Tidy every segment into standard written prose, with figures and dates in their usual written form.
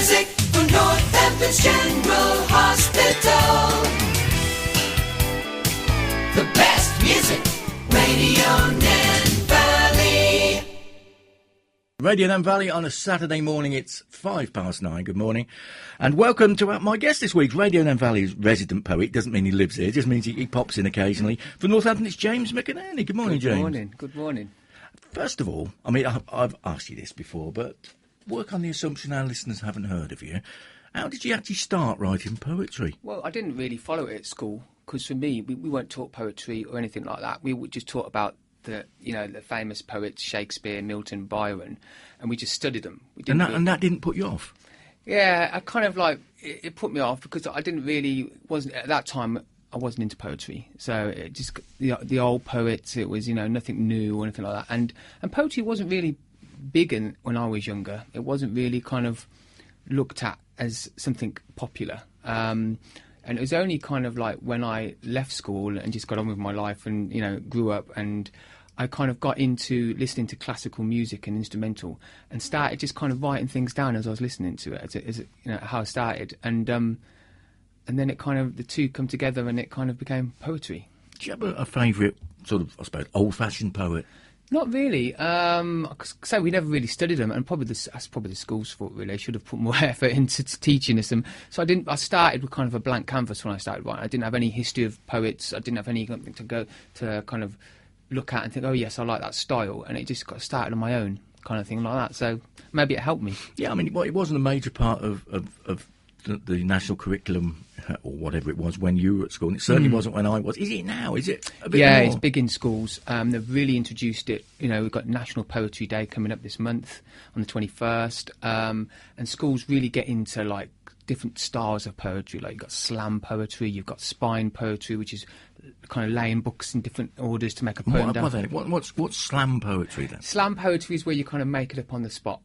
music from Northampton's General Hospital. The best music, Radio Nene Valley. Radio Nene Valley on a Saturday morning. It's 9:05. Good morning. And welcome to my guest this week, Radio Nene Valley's resident poet. Doesn't mean he lives here, it just means he pops in occasionally. From Northampton, it's James McInerney. Good morning, James. Good morning. First of all, I mean, I've asked you this before, but work on the assumption our listeners haven't heard of you. How did you actually start writing poetry? Well, I didn't really follow it at school, because for me, we weren't taught poetry or anything like that. We were just taught about the famous poets, Shakespeare, Milton, Byron, and we just studied them. And that didn't put you off? Yeah, I kind of it put me off because I wasn't at that time. I wasn't into poetry, so it just the old poets. It was nothing new or anything like that, and poetry wasn't really big when I was younger. It wasn't really kind of looked at as something popular. And it was only kind of like when I left school and just got on with my life and, grew up, and I kind of got into listening to classical music and instrumental and started just kind of writing things down as I was listening to it, how I started. And then it kind of, the two come together and it kind of became poetry. Do you have a favourite sort of, I suppose, old-fashioned poet? Not really. So we never really studied them, and that's probably the school's fault. Really, I should have put more effort into teaching us them. So I started with kind of a blank canvas when I started writing. I didn't have any history of poets. I didn't have anything to go to kind of look at and think, oh yes, I like that style, and it just got started on my own kind of thing like that. So maybe it helped me. Yeah, I mean, it wasn't a major part of the national curriculum or whatever it was when you were at school. And it certainly wasn't when I was. Is it now? Is it a bit more? It's big in schools. They've really introduced it. We've got National Poetry Day coming up this month on the 21st. And schools really get into like different styles of poetry. Like you've got slam poetry, you've got spine poetry, which is kind of laying books in different orders to make a poem down. What's slam poetry then? Slam poetry is where you kind of make it up on the spot.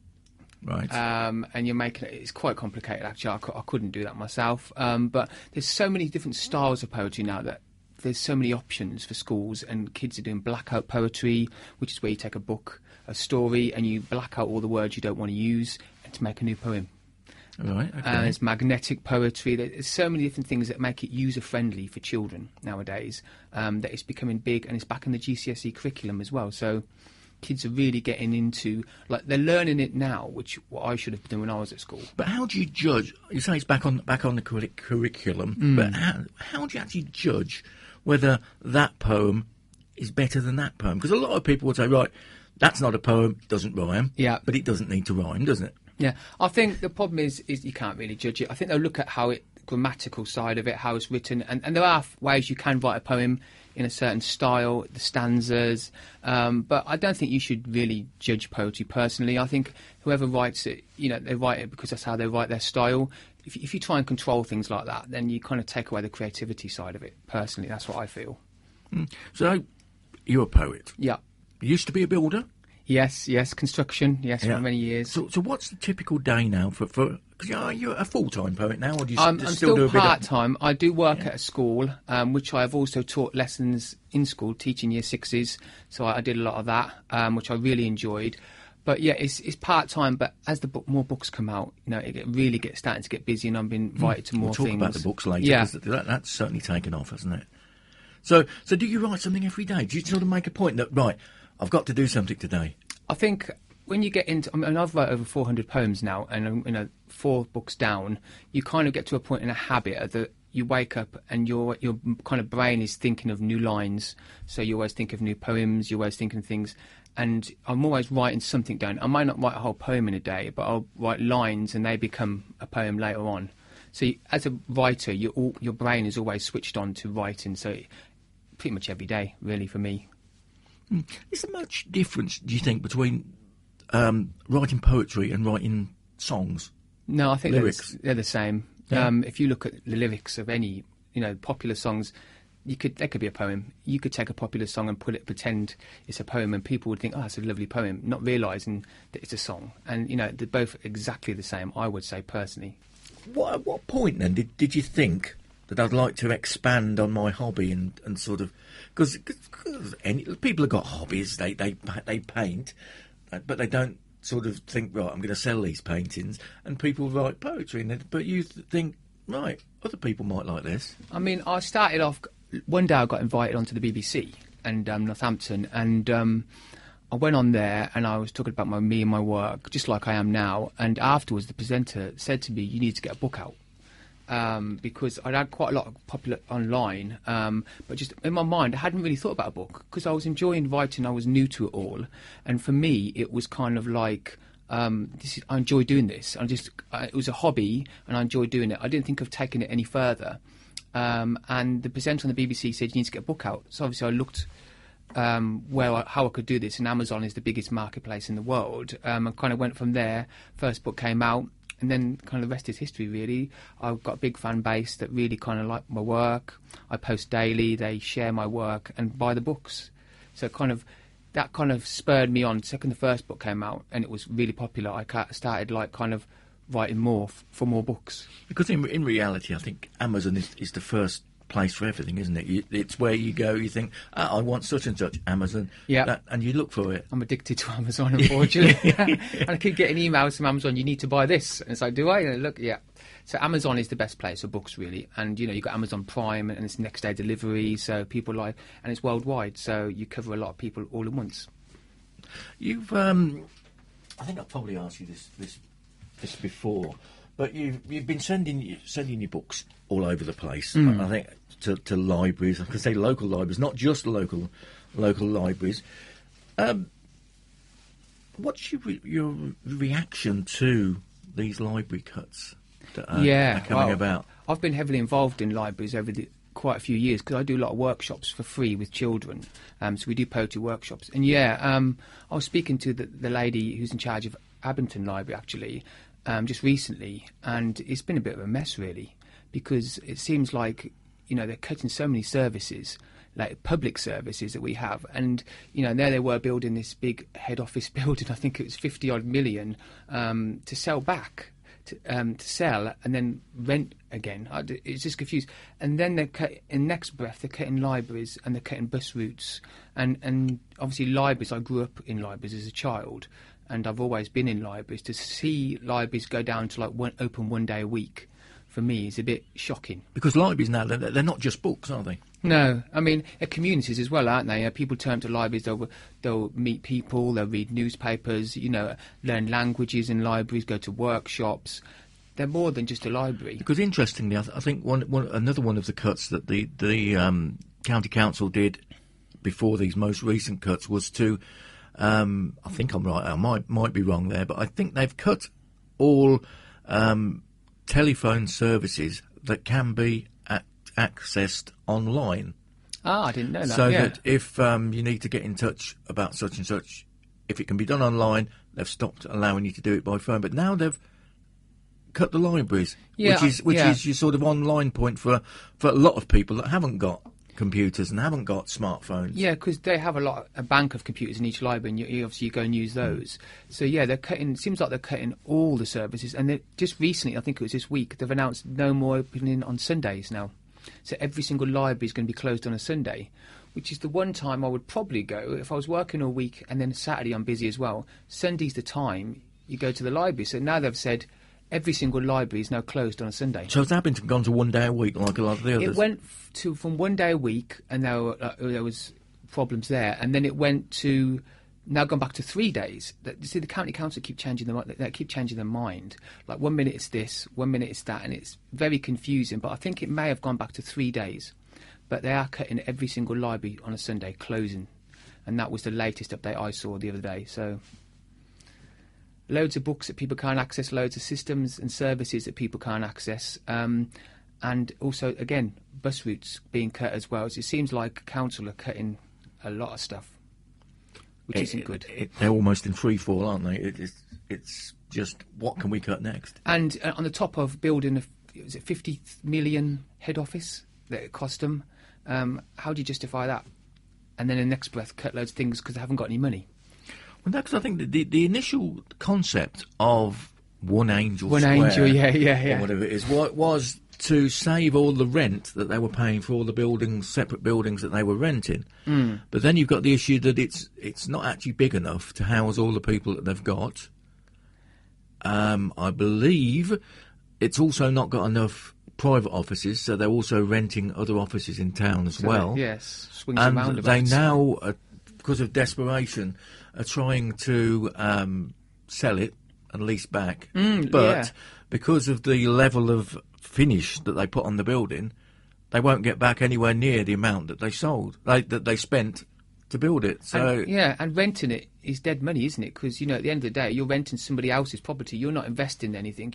Right. And you're making it's quite complicated actually. I couldn't do that myself. But there's so many different styles of poetry now that there's so many options for schools, and kids are doing blackout poetry, which is where you take a book, a story, and you black out all the words you don't want to use and to make a new poem. Right. Okay. There's magnetic poetry. There's so many different things that make it user-friendly for children nowadays, that it's becoming big, and it's back in the GCSE curriculum as well. So kids are really getting into, they're learning it now, which what I should have done when I was at school. But how do you judge? You say it's back on the curriculum, but how do you actually judge whether that poem is better than that poem? Because a lot of people would say, right, that's not a poem, it doesn't rhyme, but it doesn't need to rhyme, doesn't it? Yeah, I think the problem is you can't really judge it. I think they'll look at grammatical side of it, how it's written, and there are ways you can write a poem in a certain style, the stanzas, but I don't think you should really judge poetry personally. I think whoever writes it, they write it because that's how they write their style. If you try and control things like that, then you kind of take away the creativity side of it. Personally, that's what I feel. So, you're a poet? Yeah. You used to be a builder? Yes, construction, for many years. So what's the typical day now for because you're a full-time poet now, or do you I'm still do a bit part-time. I do work at a school, which I've also taught lessons in school, teaching year sixes, so I did a lot of that, which I really enjoyed. But yeah, it's part-time, but as more books come out, it really starting to get busy, and I'm being invited to more things. We'll talk about the books later, because that's certainly taken off, hasn't it? So do you write something every day? Do you sort of make a point that, right, I've got to do something today? I think when you get into, I've written over 400 poems now, and 4 books down, you kind of get to a point in a habit that you wake up and your kind of brain is thinking of new lines. So you always think of new poems, you're always thinking of things, and I'm always writing something down. I might not write a whole poem in a day, but I'll write lines and they become a poem later on. So as a writer, your brain is always switched on to writing, so pretty much every day, really, for me. Is there much difference, do you think, between writing poetry and writing songs? No, I think lyrics? They're the same. Yeah. If you look at the lyrics of any, popular songs, they could be a poem. You could take a popular song and pretend it's a poem, and people would think, oh, that's a lovely poem, not realising that it's a song. And, they're both exactly the same, I would say, personally. At what point, then, did you think that I'd like to expand on my hobby and sort of... Because people have got hobbies, they paint, but they don't sort of think, right, I'm going to sell these paintings, and people write poetry in it, but you think, right, other people might like this. I mean, I started off, one day I got invited onto the BBC and Northampton, and I went on there and I was talking about me and my work, just like I am now, and afterwards the presenter said to me, you need to get a book out. Because I'd had quite a lot of popular online, but just in my mind I hadn't really thought about a book because I was enjoying writing. I was new to it all, and for me it was kind of like I enjoy doing this. It was a hobby and I enjoyed doing it. I didn't think of taking it any further, and the presenter on the BBC said you need to get a book out. So obviously I looked how I could do this, and Amazon is the biggest marketplace in the world. I kind of went from there. First book came out. And then kind of the rest is history, really. I've got a big fan base that really kind of like my work. I post daily, they share my work and buy the books. So that kind of spurred me on. Second the first book came out and it was really popular, I started like kind of writing more for more books. Because in reality, I think Amazon is the first place for everything, isn't it? It's where you go, you think, I want such and such, Amazon, and you look for it. I'm addicted to Amazon, unfortunately. And I keep getting emails from Amazon, you need to buy this. And it's like, do I? And I look, yeah. So Amazon is the best place for books, really. And, you've got Amazon Prime and it's next day delivery, so people like, and it's worldwide, so you cover a lot of people all at once. You've, I think I've probably asked you this before, but you've been sending your books all over the place. I think to libraries. I can say local libraries, not just local libraries. What's your reaction to these library cuts that are coming about? I've been heavily involved in libraries over quite a few years because I do a lot of workshops for free with children. So we do poetry workshops. And I was speaking to the lady who's in charge of Abington Library actually. Just recently, and it's been a bit of a mess really, because it seems like they're cutting so many services, like public services that we have, and there they were building this big head office building. I think it was 50 odd million to sell back, to sell and then rent again. It's just confused. And then in next breath they're cutting libraries and they're cutting bus routes, and obviously libraries. I grew up in libraries as a child. And I've always been in libraries. To see libraries go down to open one day a week, for me, is a bit shocking. Because libraries now, they're not just books, are they? No, I mean, they're communities as well, aren't they? People turn to libraries, they'll meet people, they'll read newspapers, learn languages in libraries, go to workshops. They're more than just a library. Because interestingly, I think another one of the cuts that the county council did before these most recent cuts was to... I think I'm right. I might be wrong there, but I think they've cut all telephone services that can be accessed online. I didn't know that. So that if you need to get in touch about such and such, if it can be done online, they've stopped allowing you to do it by phone. But now they've cut the libraries, which is your sort of online point for a lot of people that haven't got computers and haven't got smartphones. Yeah, because they have a bank of computers in each library, and you obviously go and use those. So they're cutting. It seems like they're cutting all the services, and just recently, I think it was this week, they've announced no more opening on Sundays now. So every single library is going to be closed on a Sunday, which is the one time I would probably go if I was working all week, and then Saturday I'm busy as well. Sunday's the time you go to the library. So now they've said every single library is now closed on a Sunday. So has Abington gone to 1 day a week like a lot of the others? It went from 1 day a week, and there was problems there, and then it went to now gone back to 3 days. You see, the county council keep changing their mind. Like 1 minute it's this, 1 minute it's that, and it's very confusing. But I think it may have gone back to 3 days. But they are cutting every single library on a Sunday, closing, and that was the latest update I saw the other day. So. Loads of books that people can't access, loads of systems and services that people can't access, and also, again, bus routes being cut as well. So it seems like council are cutting a lot of stuff, which isn't good. They're almost in free fall, aren't they? It's just, what can we cut next? And on the top of building a 50 million head office that it cost them, how do you justify that? And then in the next breath, cut loads of things because they haven't got any money. Well, that's, I think, the initial concept of One Angel Square, or whatever it is, was to save all the rent that they were paying for all the buildings, separate buildings that they were renting. But then you've got the issue that it's not actually big enough to house all the people that they've got, I believe it's also not got enough private offices, so they're also renting other offices in town as well. Yes, swings and And roundabouts. they now, because of desperation, are trying to sell it and lease back. But yeah. because of the level of finish that they put on the building, they won't get back anywhere near the amount that they sold, that they spent to build it. So And renting it is dead money, isn't it? Because, at the end of the day, you're renting somebody else's property. You're not investing in anything.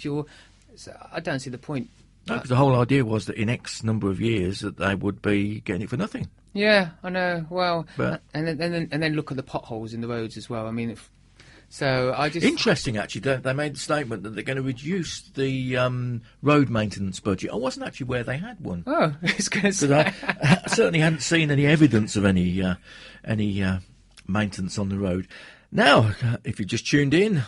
So I don't see the point. no, 'cause the whole idea was that in X number of years that they would be getting it for nothing. Yeah, I know. Well, But- and then look at the potholes in the roads as well. I mean, so I just Interesting, actually, they made the statement that they're going to reduce the road maintenance budget. I wasn't actually aware they had one. Oh, it's going to Because say. I certainly hadn't seen any evidence of any maintenance on the road. Now, if you just tuned in,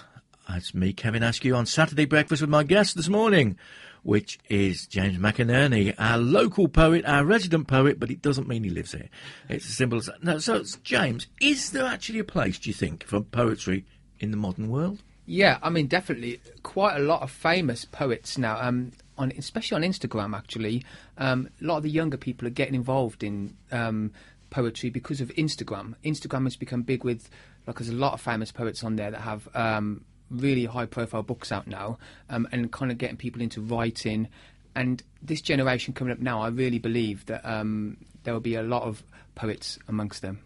it's me, Kevin Askew, on Saturday Breakfast with my guest this morning, which is James McInerney, our local poet, our resident poet, but it doesn't mean he lives here. It's as simple as that. No, so, James, is there actually a place, do you think, for poetry in the modern world? Yeah, I mean, definitely. Quite a lot of famous poets now, especially on Instagram, actually. A lot of the younger people are getting involved in poetry because of Instagram. Instagram has become big with, there's a lot of famous poets on there that have really high-profile books out now, and kind of getting people into writing. And this generation coming up now, I really believe that there will be a lot of poets amongst them.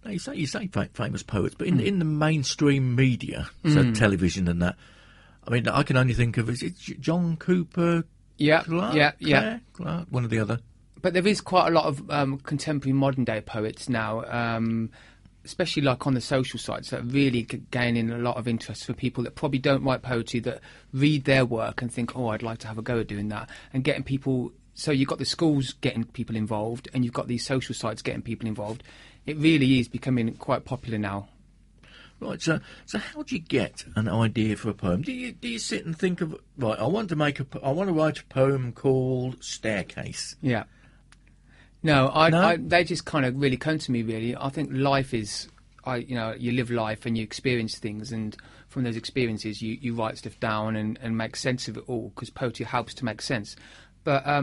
Now, you say famous poets, but in the mainstream media, so television and that, I mean, I can only think of, is it John Cooper? Yeah, Clark? yeah. Claire? Clark? One or the other. But there is quite a lot of contemporary modern-day poets now, especially on the social sites, that are really gaining a lot of interest for people that probably don't write poetry, that read their work and think, oh, I'd like to have a go at doing that, and getting people. So you've got the schools getting people involved, and you've got these social sites getting people involved. It really is becoming quite popular now. Right, so how do you get an idea for a poem? Do you sit and think of, right, I want to write a poem called Staircase? Yeah. No, they just kind of really come to me, really. I think life is, you live life and you experience things, and from those experiences you write stuff down and make sense of it all, because poetry helps to make sense. But, I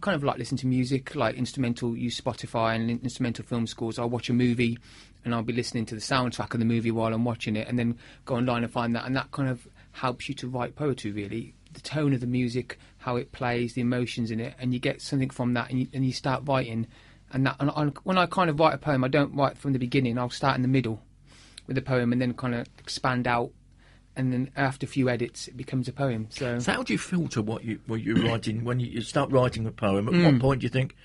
kind of like listening to music, like instrumental, use Spotify and instrumental film scores. I'll watch a movie and I'll be listening to the soundtrack of the movie while I'm watching it, and then go online and find that, and that kind of helps you to write poetry, really. The tone of the music, how it plays, the emotions in it, and you get something from that, and you start writing. And when I kind of write a poem, I don't write from the beginning. I'll start in the middle with the poem and then kind of expand out, and then after a few edits, it becomes a poem. So how do you filter what you're writing when you start writing a poem? At what point do you think,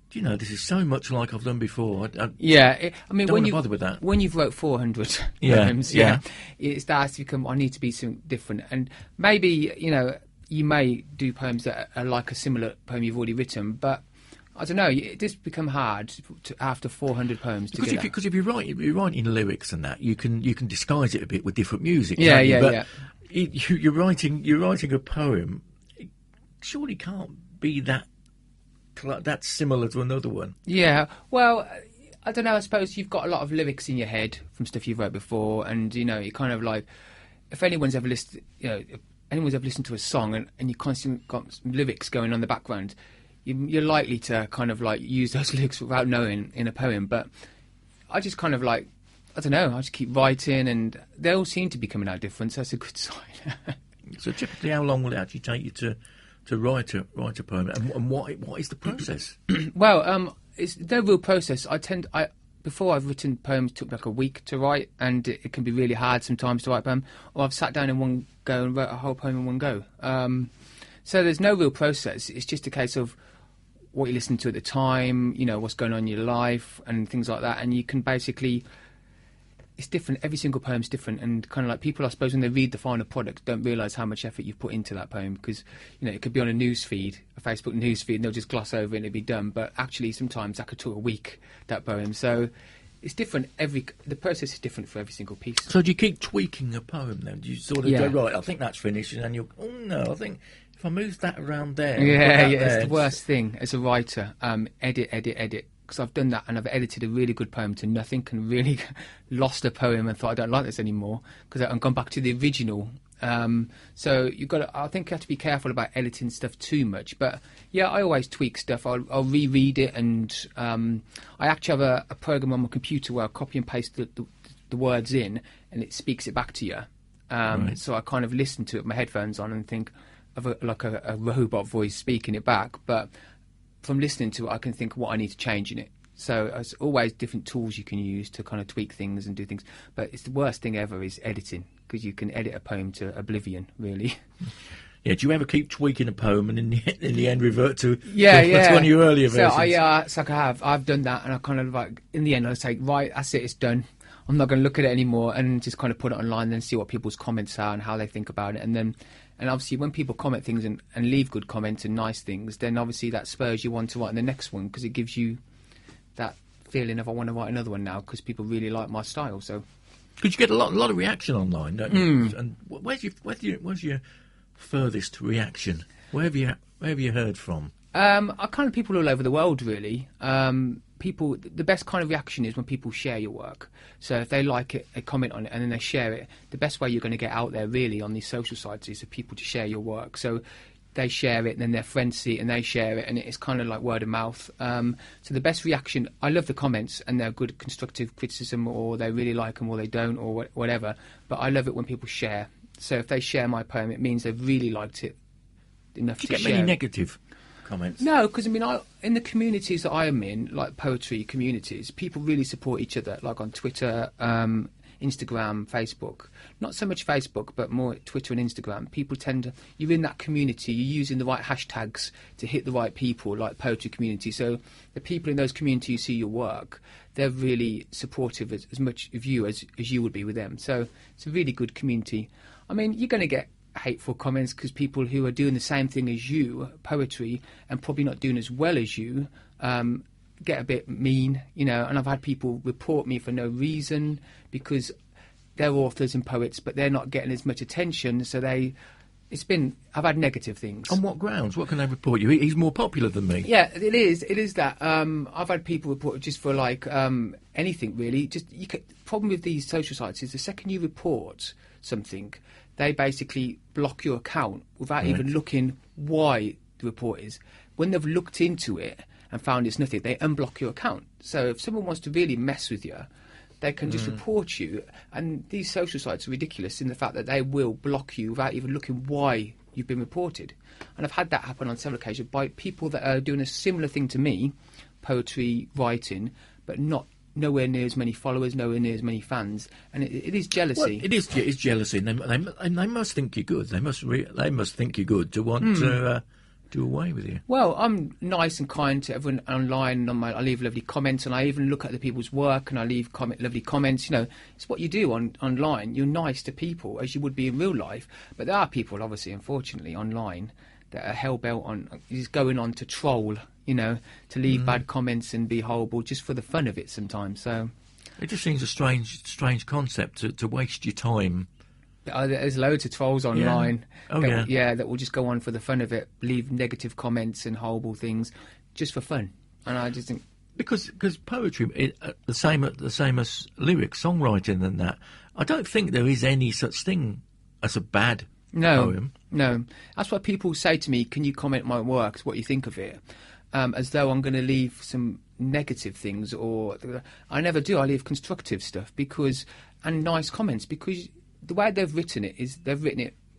do you know, this is so much like I've done before? I mean, don't want to bother with that. When you've wrote 400 Yeah, poems, yeah. It starts to become, I need to be something different. And maybe, you may do poems that are like a similar poem you've already written, but I don't know, it does become hard after 400 poems to get that. Because if you're writing lyrics and that, you can disguise it a bit with different music. Yeah, can't you? yeah, But you're writing a poem. It surely can't be that similar to another one. Yeah, well, I don't know, I suppose you've got a lot of lyrics in your head from stuff you've wrote before, and, you kind of like, if anyone's ever listened to a song and you constantly got some lyrics going on in the background, you're likely to kind of like use those lyrics without knowing in a poem. But I just kind of like, I don't know, I just keep writing, and they all seem to be coming out different, so that's a good sign. So typically, how long will it actually take you to write a poem, and what is the process? Well, it's no real process. Before I've written poems, it took like a week to write, and it can be really hard sometimes to write a poem. Or I've sat down in one go and wrote a whole poem in one go. So there's no real process. It's just a case of what you listen to at the time, what's going on in your life and things like that. And you can basically, it's different. Every single poem's different, and kind of like people, I suppose, when they read the final product, don't realise how much effort you've put into that poem, because it could be on a news feed, a Facebook news feed, and they'll just gloss over it and it'll be done. But actually, sometimes that could take a week, that poem. So it's different. The process is different for every single piece. So do you keep tweaking a poem then? Do you sort of go, right, I think that's finished, and then you'll, oh no, I think if I move that around there, it's the worst thing as a writer. Edit. Because I've done that, and I've edited a really good poem to nothing, and really lost a poem and thought, I don't like this anymore, because I've gone back to the original So I think you have to be careful about editing stuff too much. But yeah, I always tweak stuff. I'll reread it, and I actually have a program on my computer where I copy and paste the words in, and it speaks it back to you. Right. So I kind of listen to it with my headphones on and think of a robot voice speaking it back. But from listening to it, I can think what I need to change in it. So there's always different tools you can use to kind of tweak things and do things. But it's the worst thing ever is editing, because you can edit a poem to oblivion, really. Yeah, do you ever keep tweaking a poem and in the end revert to Yeah. one of your earlier versions? I've done that, and I kind of like in the end I say, right, that's it, it's done. I'm not going to look at it anymore, and just kind of put it online and then see what people's comments are and how they think about it. And obviously when people comment things and leave good comments and nice things, then obviously that spurs you on to write the next one, because it gives you that feeling of I want to write another one now because people really like my style. So because you get a lot of reaction online, don't you? And where's your furthest reaction? Where have you heard from? I kind of people all over the world, really. The best kind of reaction is when people share your work. So if they like it, they comment on it, and then they share it. The best way you're going to get out there, really, on these social sites is for people to share your work. So they share it, and then their friends see it, and they share it, and it's kind of like word of mouth. So the best reaction, I love the comments, and they're good constructive criticism, or they really like them, or they don't, or whatever. But I love it when people share. So if they share my poem, it means they've really liked it enough to share. Do you get many negative comments? No, because in the communities that I am in, like poetry communities, people really support each other, like on Twitter, Instagram, Facebook. Not so much Facebook, but more Twitter and Instagram. People you're in that community, you're using the right hashtags to hit the right people, like poetry community. So the people in those communities who see your work, they're really supportive as much of you as you would be with them. So it's a really good community. I mean, you're going to get hateful comments because people who are doing the same thing as you, poetry, and probably not doing as well as you, get a bit mean, and I've had people report me for no reason because they're authors and poets, but they're not getting as much attention, so I've had negative things. On what grounds? What can they report you? He's more popular than me. Yeah, it is that. I've had people report just for like anything really. Problem with these social sites is the second you report something, they basically block your account without even looking why the report is. When they've looked into it and found it's nothing, they unblock your account. So if someone wants to really mess with you, they can just report you. And these social sites are ridiculous in the fact that they will block you without even looking why you've been reported. And I've had that happen on several occasions by people that are doing a similar thing to me, poetry, writing, but nowhere near as many followers, nowhere near as many fans, and it is jealousy. Well, it is jealousy, and they must think you're good. They must think you're good to want to do away with you. Well, I'm nice and kind to everyone online. I leave lovely comments, and I even look at the people's work, and I leave lovely comments. It's what you do online. You're nice to people as you would be in real life, but there are people, obviously, unfortunately, online that are hell-bent on just going on to troll, to leave bad comments and be horrible just for the fun of it sometimes. So it just seems a strange concept to waste your time. There's loads of trolls online that will just go on for the fun of it, leave negative comments and horrible things just for fun. And I just think because poetry, the same as lyrics, songwriting, and that, I don't think there is any such thing as a bad poem. No, that's what people say to me. Can you comment on my work? What you think of it? As though I'm going to leave some negative things, or I never do. I leave constructive stuff and nice comments, because the way they've written it is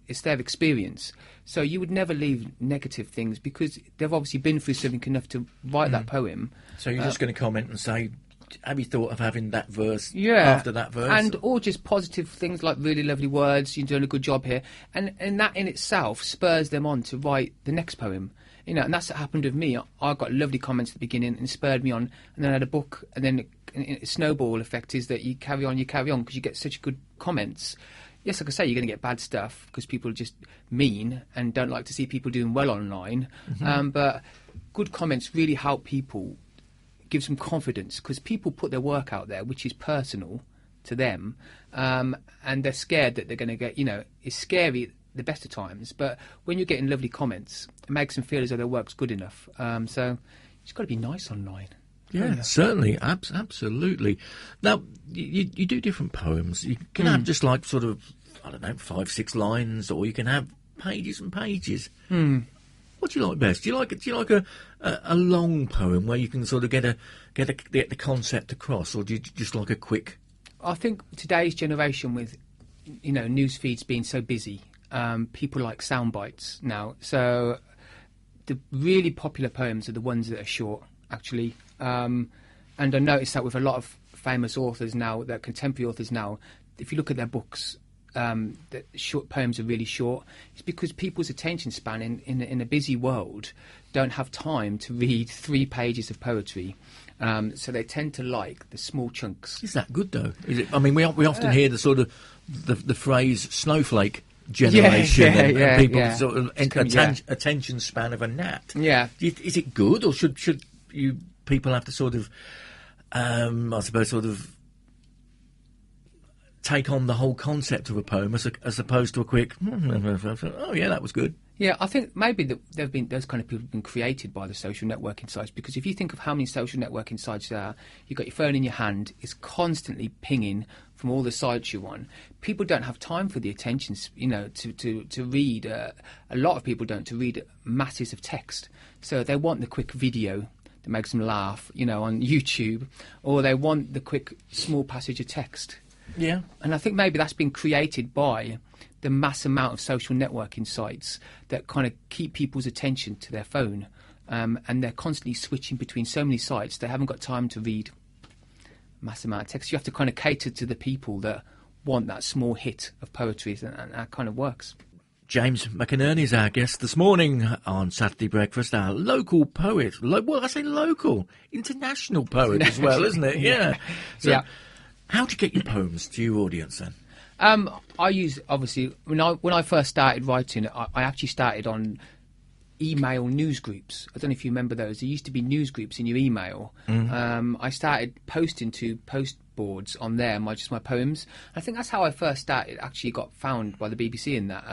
it's their experience. So you would never leave negative things because they've obviously been through something enough to write that poem. So you're just going to comment and say, have you thought of having that verse after that verse? Or just positive things like really lovely words, you're doing a good job here. And that in itself spurs them on to write the next poem. And that's what happened with me. I got lovely comments at the beginning and spurred me on, and then I had a book, and then a snowball effect is that you carry on because you get such good comments. Yes, like I say, you're going to get bad stuff because people are just mean and don't like to see people doing well online. But good comments really help people, give some confidence, because people put their work out there, which is personal to them, and they're scared that they're going to get, it's scary the best of times, but when you're getting lovely comments, it makes them feel as though their work's good enough. So you just got to be nice online. Yeah, certainly, absolutely. Now, you do different poems. You can have just like sort of I don't know, 5-6 lines, or you can have pages and pages. What do you like best? Do you like a long poem where you can sort of get the concept across, or do you just like a quick? I think today's generation, with news feeds being so busy, people like sound bites now. So the really popular poems are the ones that are short, actually. And I noticed that with a lot of famous authors now, that contemporary authors now, if you look at their books, that short poems are really short. It's because people's attention span in a busy world don't have time to read 3 pages of poetry. So they tend to like the small chunks. Is that good though? Is it? I mean, we often hear the sort of the phrase snowflake generation, and people sort of attention span of a gnat. Yeah. Is it good, or should you people have to sort of, I suppose, sort of take on the whole concept of a poem as opposed to a quick, oh yeah, that was good. Yeah, I think maybe those kind of people have been created by the social networking sites, because if you think of how many social networking sites there are, you've got your phone in your hand, it's constantly pinging from all the sites you're on. People don't have time for the attention, to read. A lot of people don't, to read masses of text. So they want the quick video that makes them laugh, on YouTube, or they want the quick small passage of text. Yeah. And I think maybe that's been created by the mass amount of social networking sites that kind of keep people's attention to their phone. And they're constantly switching between so many sites, they haven't got time to read mass amount of text. You have to kind of cater to the people that want that small hit of poetry, and that kind of works. James McInerney is our guest this morning on Saturday Breakfast, our local poet. Well, I say local, international poet as well, isn't it? Yeah. So, yeah. How do you get your poems to your audience then? I use, obviously, when I first started writing, I actually started on email news groups. I don't know if you remember those. There used to be news groups in your email. I started posting to post boards on there, just my poems. I think that's how I first started. Actually got found by the BBC in that.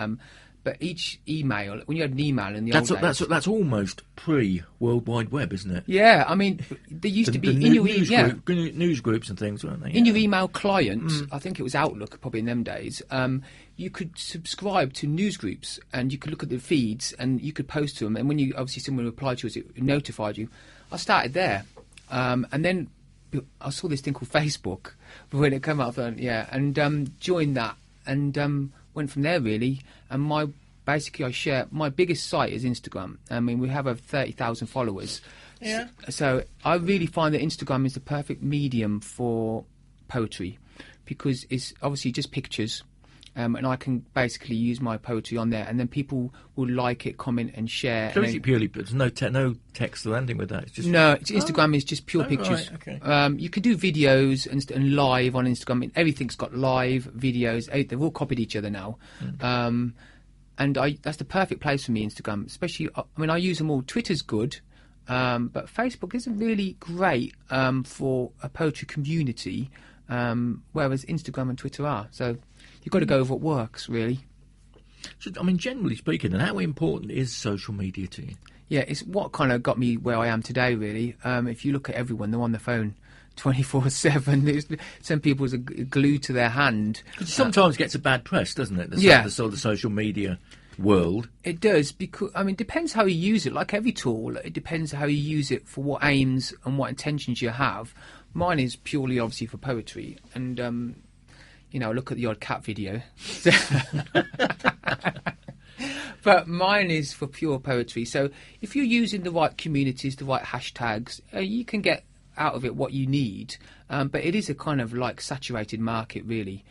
But each email, when you had an email in the old days... That's almost pre-World Wide Web, isn't it? Yeah, I mean, there used to be... news groups and things, weren't they? In your email client, I think it was Outlook probably in them days, you could subscribe to news groups, and you could look at the feeds, and you could post to them, and when someone replied to us, it notified you. I started there, and then I saw this thing called Facebook when it came out, and joined that, and went from there really. And I share my biggest site is Instagram. I mean, we have over 30,000 followers. Yeah. So I really find that Instagram is the perfect medium for poetry, because it's obviously just pictures. And I can basically use my poetry on there, and then people will like it, comment, and share. So is it purely? There's no text or anything with that. It's just Instagram is just pure pictures. Right, okay. You can do videos and live on Instagram. I mean, everything's got live videos. They've all copied each other now, and that's the perfect place for me. Instagram, especially. I mean, I use them all. Twitter's good, but Facebook isn't really great for a poetry community, whereas Instagram and Twitter are. So. You've got to go with what works, really. So, I mean, generally speaking, and how important is social media to you? Yeah, it's what kind of got me where I am today, really. If you look at everyone, they're on their phone 24/7. Some people are glued to their hand. It sometimes gets a bad press, doesn't it? The sort of social media world. It does, because, I mean, it depends how you use it. Like every tool, it depends how you use it for what aims and what intentions you have. Mine is purely, obviously, for poetry, and... look at the odd cat video. But mine is for pure poetry. So if you're using the right communities, the right hashtags, you can get out of it what you need. But it is a kind of like saturated market, really.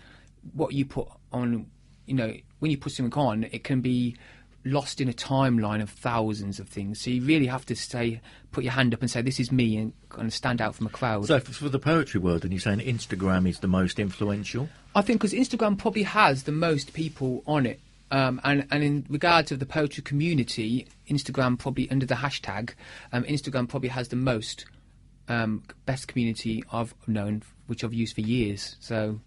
What you put on, when you put something on, it can be lost in a timeline of thousands of things. So you really have to put your hand up and say, this is me, and kind of stand out from a crowd. So for the poetry world, and you're saying Instagram is the most influential? I think because Instagram probably has the most people on it. And in regards of the poetry community, Instagram probably, under the hashtag, Instagram probably has the most best community I've known, which I've used for years. So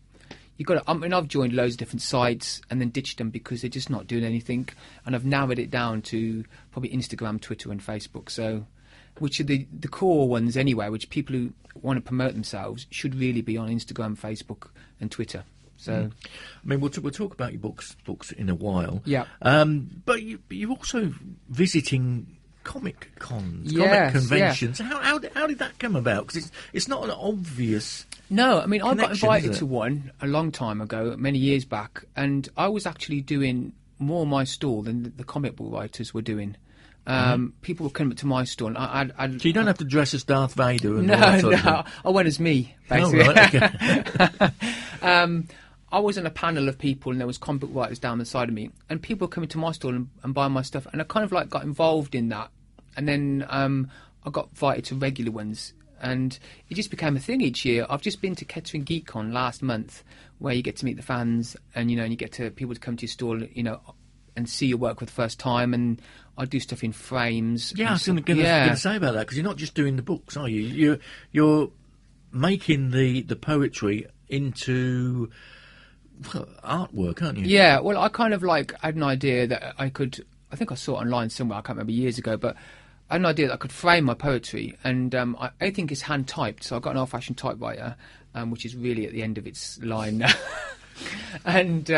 you've got to, I mean, I've joined loads of different sites and then ditched them because they're just not doing anything. And I've narrowed it down to probably Instagram, Twitter and Facebook. So, which are the core ones anyway, which people who want to promote themselves should really be on Instagram, Facebook and Twitter. So, I mean, we'll talk about your books in a while. Yeah. But you're also visiting comic cons, Yes, comic conventions. How did that come about? Because it's not an obvious. no, I mean, I got connection, invited is it? to one a long time ago, many years back, and I was actually doing more my stall than the comic book writers were doing. People were coming up to my stall, and So you don't have to dress as Darth Vader and no, all that sort of no, thing. I went as me, Oh, basically. right, okay. I was in a panel of people, and there was comic book writers down the side of me, and people were coming to my stall and buying my stuff, and I kind of like got involved in that, and then I got invited to regular ones, and it just became a thing each year. I've just been to Kettering GeekCon last month, where you get to meet the fans, and and you get to people to come to your stall, and see your work for the first time, and I do stuff in frames. Yeah, I was going to say about that, because you're not just doing the books, are you? You're making the poetry into artwork, aren't you? Yeah, well, I kind of had an idea that I think I saw it online somewhere, I can't remember, years ago, but I had an idea that I could frame my poetry, and I think it's hand typed, so I've got an old-fashioned typewriter, which is really at the end of its line now. And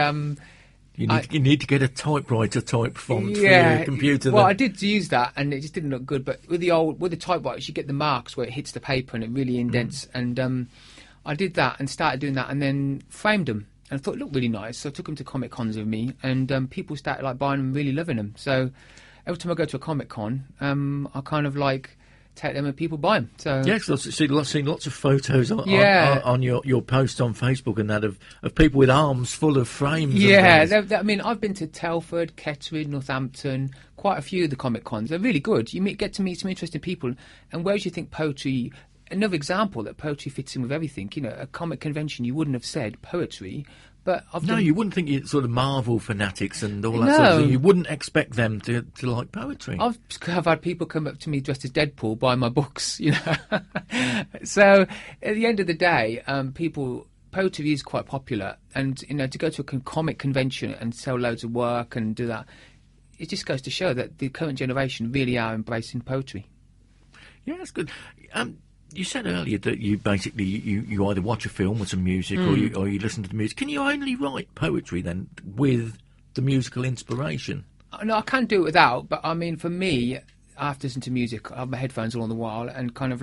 You need to get a typewriter type font for your computer. Well, then. I did use that, and it just didn't look good. But with the typewriters, you get the marks where it hits the paper, and it really indents. And I did that and started doing that, and then framed them, and I thought it looked really nice. So I took them to Comic Cons with me, and people started buying them, and really loving them. So every time I go to a Comic Con, I kind of take them and people buy them. So yes, I've seen lots of photos on your post on Facebook and that of people with arms full of frames. Yeah, and things. I mean, I've been to Telford, Kettering, Northampton, quite a few of the Comic Cons. They're really good. You get to meet some interesting people. And whereas you think poetry, another example that poetry fits in with everything, a comic convention, you wouldn't have said poetry. But you wouldn't think it's sort of Marvel fanatics and all that No. sort of thing. You wouldn't expect them to like poetry. I've had people come up to me dressed as Deadpool buying my books, So at the end of the day, poetry is quite popular, and to go to a comic convention and sell loads of work and do that, it just goes to show that the current generation really are embracing poetry. Yeah, that's good. You said earlier that you basically you either watch a film with some music or you listen to the music. Can you only write poetry then with the musical inspiration? No, I can do it without, but I mean, for me, I have to listen to music. I have my headphones on the while, and kind of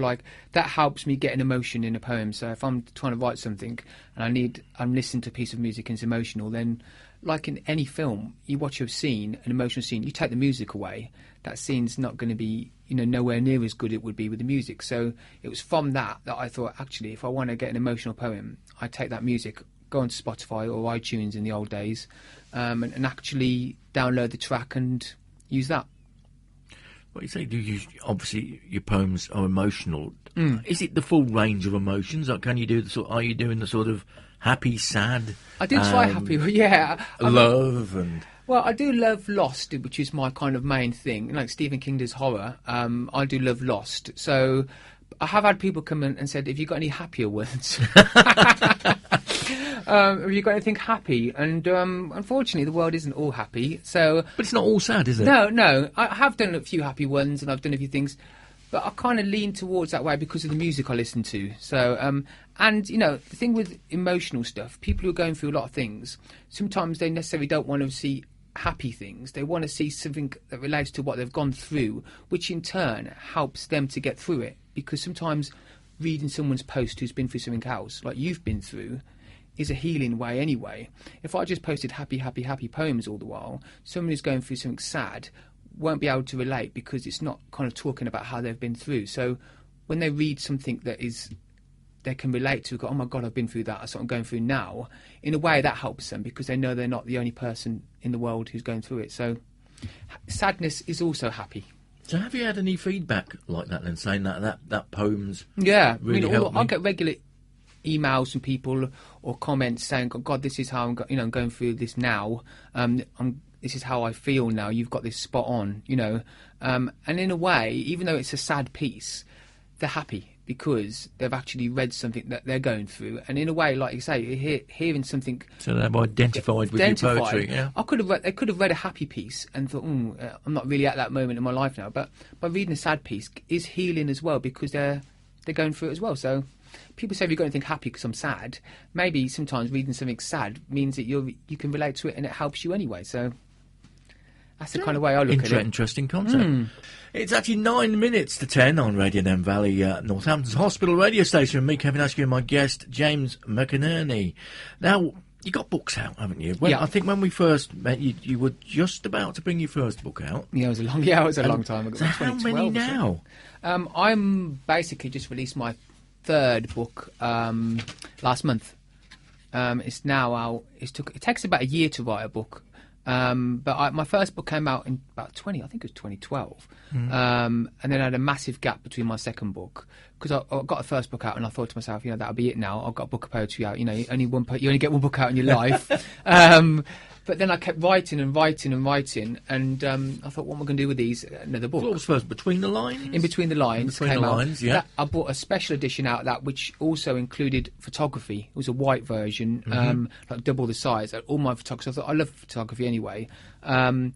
that helps me get an emotion in a poem. So if I'm trying to write something and I'm listening to a piece of music and it's emotional, then like in any film, you watch a scene, an emotional scene, you take the music away, that scene's not going to be nowhere near as good it would be with the music. So it was from that I thought, actually, if I want to get an emotional poem, I take that music, go onto Spotify or iTunes in the old days, and actually download the track and use that. What you say? Obviously your poems are emotional. Is it the full range of emotions? Or are you doing the sort of happy, sad? I did try happy, yeah. Love and. Well, I do love Lost, which is my kind of main thing. Like Stephen King does horror, I do love Lost. So I have had people come in and said, have you got any happier words? Have you got anything happy? And unfortunately, the world isn't all happy. So, But it's not all sad, is it? No. I have done a few happy ones, and I've done a few things. But I kind of lean towards that way because of the music I listen to. So, and, the thing with emotional stuff, people who are going through a lot of things, sometimes they necessarily don't want to see happy things. They want to see something that relates to what they've gone through, which in turn helps them to get through it. Because sometimes reading someone's post who's been through something else, like you've been through, is a healing way anyway. If I just posted happy, happy, happy poems all the while, someone who's going through something sad won't be able to relate because it's not kind of talking about how they've been through. So when they read something that they can relate to, go, oh my God, I've been through that, that's what I'm going through now, in a way that helps them because they know they're not the only person in the world who's going through it. So sadness is also happy. So have you had any feedback like that then, saying that poems really helped I me? get regular emails from people or comments saying, God, this is how I'm going through this now. This is how I feel now. You've got this spot on, and in a way, even though it's a sad piece, they're happy because they've actually read something that they're going through, and in a way, like you say, hearing something. So they've identified with your poetry. Yeah, They could have read a happy piece and thought, I'm not really at that moment in my life now. But by reading a sad piece is healing as well because they're going through it as well. So people say if you're going to think happy because I'm sad, maybe sometimes reading something sad means that you can relate to it and it helps you anyway. So that's the kind of way I look at it. Interesting concept. It's actually 9 minutes to 10 on Radio Nene Valley, Northampton's hospital radio station. Me, Kevin Askew, and my guest, James McInerney. Now, you got books out, haven't you? Yeah. I think when we first met, you were just about to bring your first book out. Yeah, it was a long time ago. So how many now? I'm basically just released my third book last month. It's now out. It takes about a year to write a book. But my first book came out in about 2012. And then I had a massive gap between my second book because I got a first book out and I thought to myself, that'll be it now. I've got a book of poetry out. You only get one book out in your life. But then I kept writing and writing and writing, and I thought, what am I going to do with these? Another book. What was first? Between the Lines? In Between the Lines Between came the out. Lines, yeah. I bought a special edition out of that, which also included photography. It was a white version, like double the size. All my photography. I thought I love photography anyway. And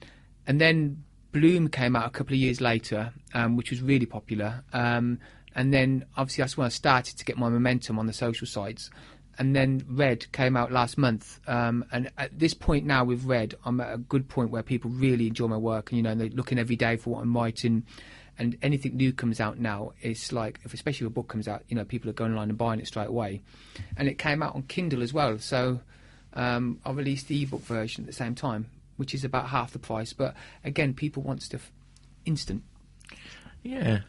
then Bloom came out a couple of years later, which was really popular. And then obviously that's when I started to get my momentum on the social sites. And then Red came out last month, and at this point now with Red, I'm at a good point where people really enjoy my work, and they're looking every day for what I'm writing, and anything new comes out now, it's like, especially if a book comes out, people are going online and buying it straight away. And it came out on Kindle as well, so I released the ebook version at the same time, which is about half the price, but again, people want stuff instant. Yeah.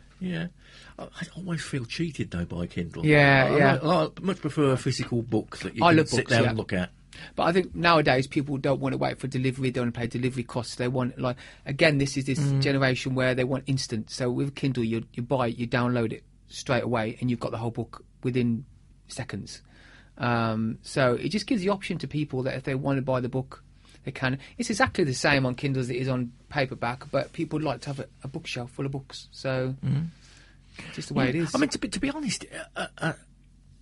I always feel cheated though by Kindle. Yeah. I much prefer a physical book that you I can love sit books, down and look at. But I think nowadays people don't want to wait for delivery. They want to pay delivery costs. They want, this is this generation where they want instant. So with Kindle, you buy it, you download it straight away, and you've got the whole book within seconds. So it just gives the option to people that if they want to buy the book, they can. It's exactly the same on Kindle as it is on paperback, but people like to have a bookshelf full of books. So just the way it is. I mean, to be honest,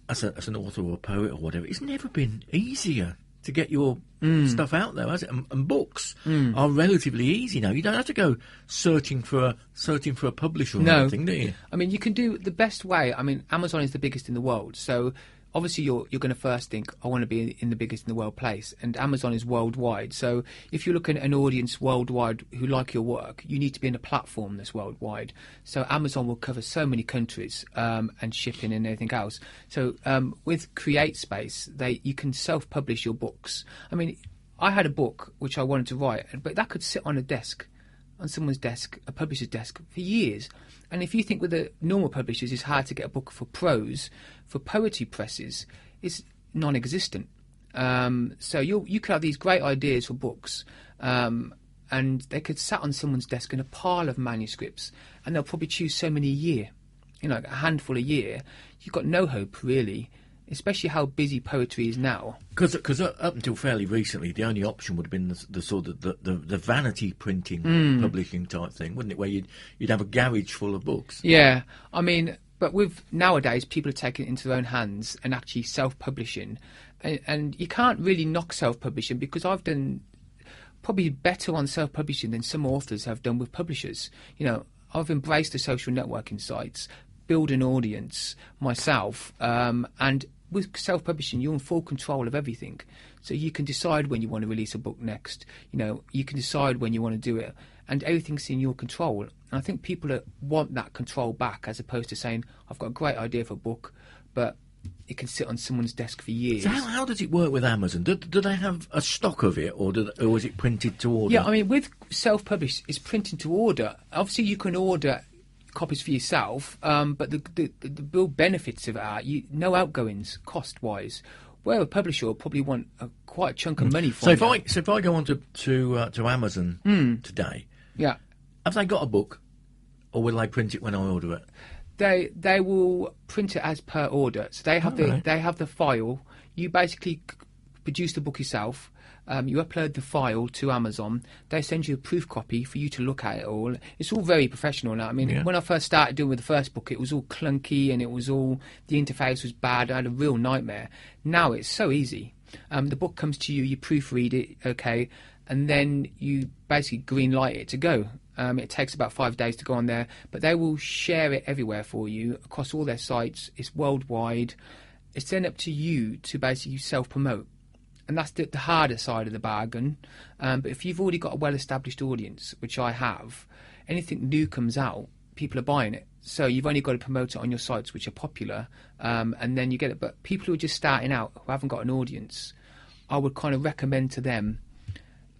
as an author or a poet or whatever, it's never been easier to get your stuff out there, has it? And books are relatively easy now. You don't have to go searching for a publisher or anything, do you? I mean, you can do the best way. I mean, Amazon is the biggest in the world, so obviously you're going to first think, I want to be in the biggest in the world place, and Amazon is worldwide. So if you're looking at an audience worldwide who like your work, you need to be in a platform that's worldwide. So Amazon will cover so many countries, and shipping and everything else. So with CreateSpace, you can self-publish your books. I mean, I had a book which I wanted to write, but that could sit on someone's desk, a publisher's desk, for years. And if you think with the normal publishers it's hard to get a book for prose, for poetry presses, it's non-existent. So you could have these great ideas for books, and they could sat on someone's desk in a pile of manuscripts, and they'll probably choose so many a year, a handful a year. You've got no hope, really. Especially how busy poetry is now. Because up until fairly recently, the only option would have been the sort of the vanity printing, publishing type thing, wouldn't it? Where you'd have a garage full of books. Yeah, I mean, but with nowadays, people are taking it into their own hands and actually self-publishing, and you can't really knock self-publishing because I've done probably better on self-publishing than some authors have done with publishers. I've embraced the social networking sites, build an audience myself, and with self-publishing you're in full control of everything, so you can decide when you want to release a book next, you can decide when you want to do it, and everything's in your control. And I think people want that control back, as opposed to saying, I've got a great idea for a book, but it can sit on someone's desk for years. So how does it work with Amazon? Do they have a stock of it, or is it printed to order? Yeah, I mean, with self-published, it's printed to order. Obviously you can order copies for yourself, but the real benefits of it are no outgoings cost-wise. Where a publisher will probably want quite a chunk of money for So if I go on to Amazon today, have they got a book, or will they print it when I order it? They will print it as per order. So they have the file. You basically produce the book yourself. You upload the file to Amazon. They send you a proof copy for you to look at it all. It's all very professional now. I mean, when I first started doing with the first book, it was all clunky and the interface was bad. I had a real nightmare. Now it's so easy. The book comes to you, you proofread it, okay, and then you basically green light it to go. It takes about 5 days to go on there, but they will share it everywhere for you across all their sites. It's worldwide. It's then up to you to basically self-promote. And that's the harder side of the bargain. But if you've already got a well-established audience, which I have, anything new comes out, people are buying it. So you've only got to promote it on your sites which are popular, and then you get it. But people who are just starting out, who haven't got an audience, I would kind of recommend to them,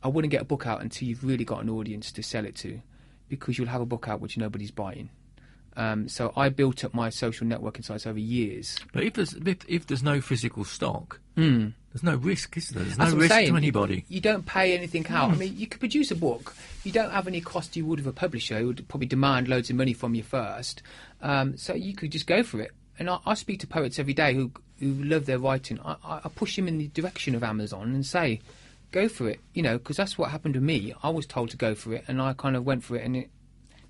I wouldn't get a book out until you've really got an audience to sell it to, because you'll have a book out which nobody's buying. So I built up my social networking sites over years. But if there's no physical stock, there's no risk, is there? There's no That's what I'm risk saying. to anybody. You don't pay anything out. I mean, you could produce a book. You don't have any cost you would of a publisher who would probably demand loads of money from you first. So you could just go for it. And I speak to poets every day who love their writing. I push them in the direction of Amazon and say, go for it, because that's what happened to me. I was told to go for it, and I kind of went for it, and it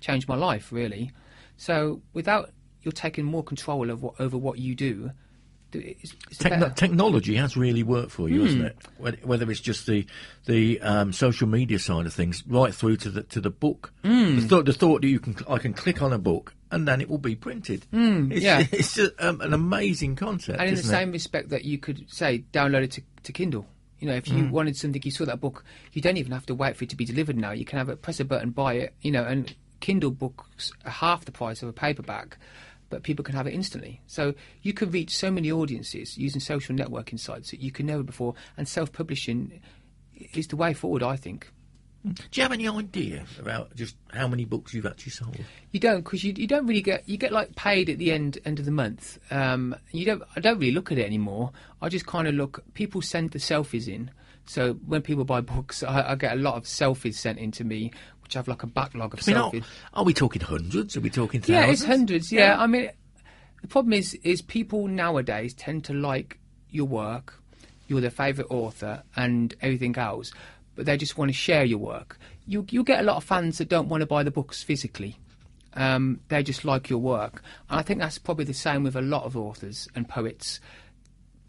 changed my life, really. So without you're taking more control over what you do, it's better. Technology has really worked for you, hasn't it? Whether it's just the social media side of things, right through to the book. The thought that I can click on a book and then it will be printed. It's just, an amazing concept. And in the isn't same respect that you could say download it to Kindle. If you wanted something, you saw that book, you don't even have to wait for it to be delivered now. You can have it, press a button, buy it. And Kindle books are half the price of a paperback, but people can have it instantly. So you can reach so many audiences using social networking sites that you could never before, and self-publishing is the way forward, I think. Do you have any idea about just how many books you've actually sold? You don't, because you don't really get like paid at the end of the month. I don't really look at it anymore. I just kind of look. People send the selfies in, so when people buy books, I get a lot of selfies sent in to me, which have like a backlog of selfies. Are we talking hundreds? Are we talking thousands? Yeah, it's hundreds. Yeah, I mean, the problem is people nowadays tend to like your work, you're their favourite author, and everything else, but they just want to share your work. You'll get a lot of fans that don't want to buy the books physically. They just like your work. And I think that's probably the same with a lot of authors and poets.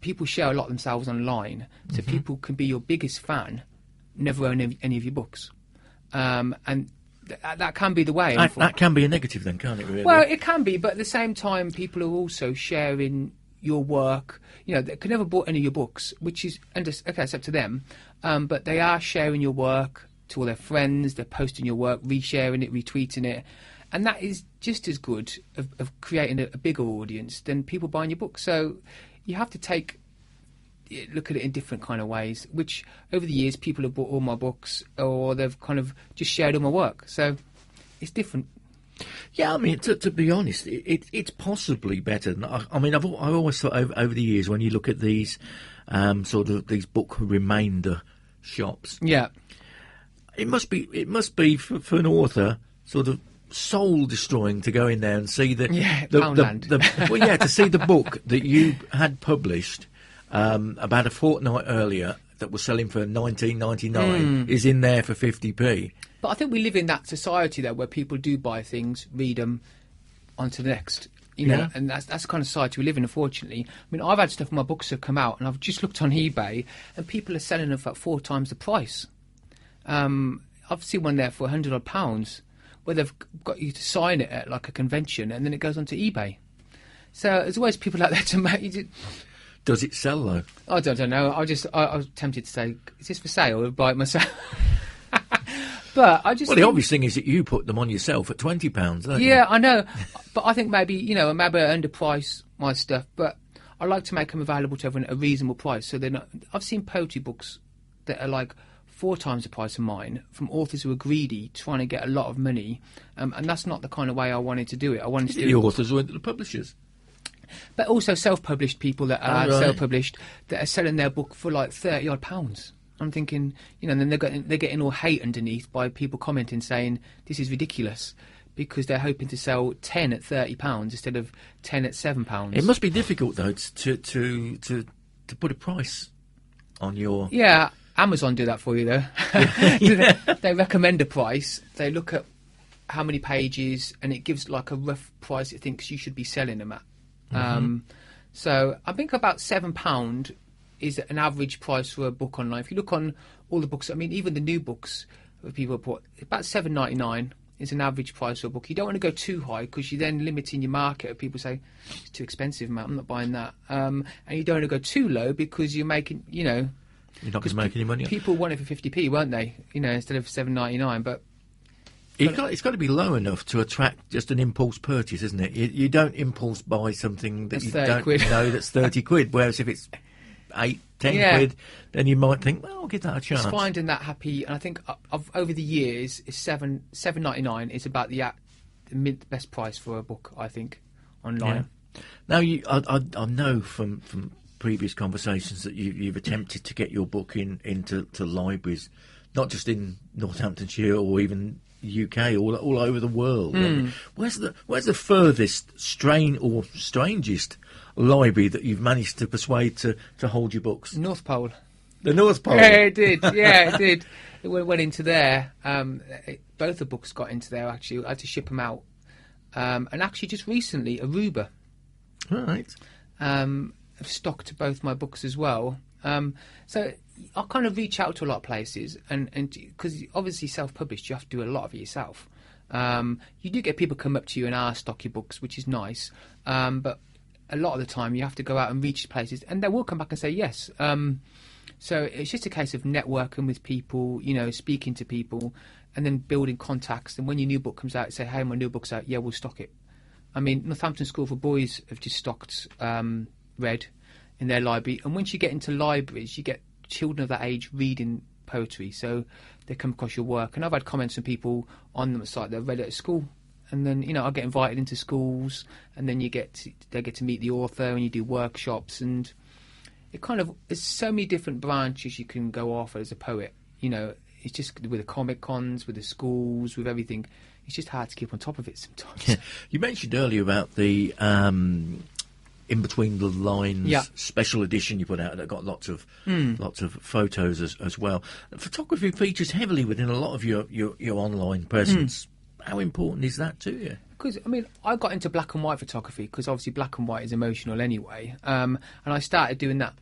People share a lot themselves online, so people can be your biggest fan, never own any of your books. And that can be the way. That can be a negative then, can't it, really? Well, it can be, but at the same time, people are also sharing your work. They could never bought any of your books, which is, okay, it's up to them. But they are sharing your work to all their friends. They're posting your work, resharing it, retweeting it. And that is just as good of creating a bigger audience than people buying your book. So you have to look at it in different kind of ways, which over the years people have bought all my books, or they've kind of just shared all my work. So it's different. Yeah, I mean, to be honest, it's possibly better. I've always thought over the years, when you look at these sort of these book remainder shops, yeah, it must be for an author sort of soul destroying to go in there and see to see the book that you had published about a fortnight earlier that was selling for $19.99 is in there for 50p. But I think we live in that society, though, where people do buy things, read them, on to the next. And that's the kind of society we live in, unfortunately. I mean, I've had stuff, my books have come out, and I've just looked on eBay, and people are selling them for 4 times the price. I've seen one there for £100 odd, where they've got you to sign it at like a convention, and then it goes onto eBay. So there's always people out there to make. Does it sell though? I don't know. I was tempted to say, "Is this for sale?" Or buy it myself. But I just. Well, the obvious thing is that you put them on yourself at £20, don't you? Yeah, I know. But I think maybe maybe I underprice my stuff, but I like to make them available to everyone at a reasonable price. So they're not. I've seen poetry books that are like 4 times the price of mine, from authors who are greedy, trying to get a lot of money, and that's not the kind of way I wanted to do it. I wanted to do the authors or the publishers, but also self-published people that are self-published that are selling their book for like £30 odd. I'm thinking, and then they're getting all hate underneath by people commenting saying this is ridiculous, because they're hoping to sell 10 at £30 instead of 10 at £7. It must be difficult though to put a price on your. Yeah. Amazon do that for you, though. They recommend a price. They look at how many pages, and it gives like a rough price it thinks you should be selling them at. So I think about £7 is an average price for a book online. If you look on all the books, I mean, even the new books that people put, about $7.99. is an average price for a book. You don't want to go too high because you're then limiting your market. People say, it's too expensive, mate, I'm not buying that. And you don't want to go too low because you're making, you know... You're not going to make any money. People want it for 50p, weren't they? You know, instead of $7.99, but... It's got to be low enough to attract just an impulse purchase, isn't it? You don't impulse buy something that That's you 30 don't quid. know that's 30 quid, whereas if it's 8, 10 Yeah. quid, then you might think, well, I'll give that a chance. It's finding that happy, and I think over the years, it's $7.99 is about the best price for a book, I think, online. Yeah. Now, I know from previous conversations that you've attempted to get your book into libraries, not just in Northamptonshire or even UK, all over the world. Where's the furthest strangest library that you've managed to persuade to hold your books? North Pole. The North Pole. Yeah, it did. Yeah, it did. It went into there. Both the books got into there, actually. I had to ship them out. And actually, just recently, Aruba Right. have stocked both my books as well. So I kind of reach out to a lot of places, and because obviously self-published, you have to do a lot of it yourself. You do get people come up to you and ask stock your books, which is nice. But a lot of the time, you have to go out and reach places, and they will come back and say yes. So it's just a case of networking with people, you know, speaking to people, and then building contacts. And when your new book comes out, say, hey, my new book's out. Yeah, we'll stock it. I mean, Northampton School for Boys have just stocked Red in their library. And once you get into libraries, you get children of that age reading poetry. So they come across your work. And I've had comments from people on the site that read it at school. And then, you know, I get invited into schools, and then they get to meet the author, and you do workshops. And it kind of, there's so many different branches you can go off as a poet. You know, it's just with the Comic Cons, with the schools, with everything. It's just hard to keep on top of it sometimes. Yeah. You mentioned earlier about the In Between the Lines special edition you put out that got lots of photos as well. Photography features heavily within a lot of your online presence. How important is that to you? Because, I mean, I got into black and white photography because obviously black and white is emotional anyway. And I started doing that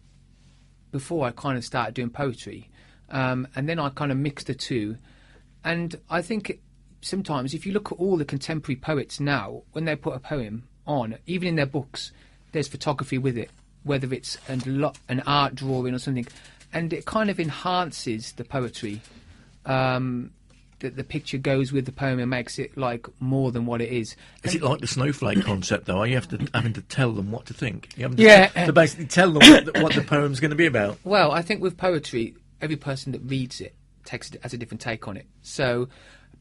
before I kind of started doing poetry. And then I kind of mixed the two. And I think sometimes if you look at all the contemporary poets now, when they put a poem on, even in their books, there's photography with it, whether it's an art drawing or something. And it kind of enhances the poetry. That the picture goes with the poem and makes it like more than what it is. Is it like the snowflake concept, though? Are you having to tell them what to think? You having Yeah. to basically tell them what the poem's going to be about. Well, I think with poetry, every person that reads it has a different take on it. So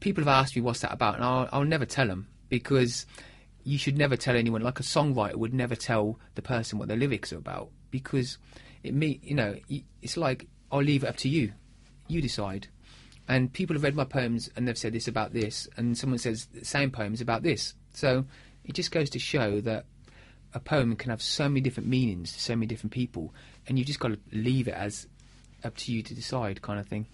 people have asked me what's that about, and I'll never tell them, because you should never tell anyone. Like a songwriter would never tell the person what their lyrics are about, because it's like, I'll leave it up to you. You decide. And people have read my poems and they've said this about this, and someone says the same poem is about this. So it just goes to show that a poem can have so many different meanings to so many different people, and you've just got to leave it as up to you to decide, kind of thing.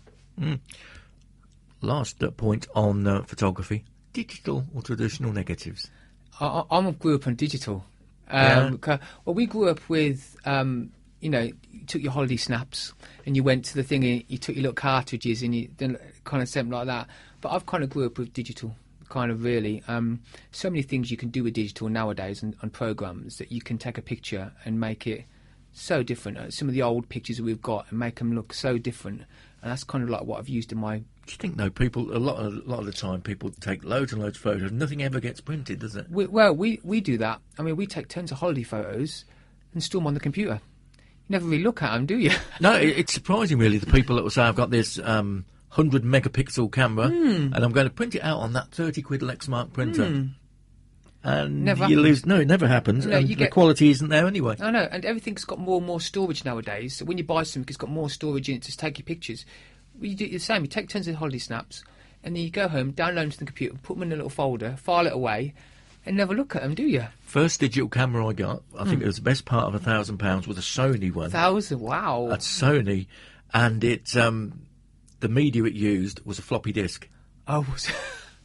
Last point on photography: digital or traditional negatives? I grew up on digital. Yeah. Well, we grew up with, you took your holiday snaps and you went to the thing and you took your little cartridges and you then kind of something like that. But I've kind of grew up with digital, kind of really. So many things you can do with digital nowadays on programs, that you can take a picture and make it so different. Some of the old pictures that we've got, and make them look so different. And that's kind of like what I've used in my... Do you think, though, people a lot of the time people take loads and loads of photos, nothing ever gets printed, does it? We do that. I mean, we take tons of holiday photos and store them on the computer. You never really look at them, do you? No, it's surprising, really, the people that will say, I've got this 100 megapixel camera and I'm going to print it out on that 30 quid Lexmark printer. And Never you happens. lose... No, it never happens. No, and you the get- quality isn't there anyway. I know, and everything's got more and more storage nowadays. So when you buy something, it's got more storage in it to take your pictures. Well, you do the same. You take tons of holiday snaps, and then you go home, download them to the computer, put them in a little folder, file it away, and never look at them, do you? First digital camera I got, I think it was the best part of £1,000, was a Sony one. 1,000, wow. That's Sony, and it the media it used was a floppy disk. Oh,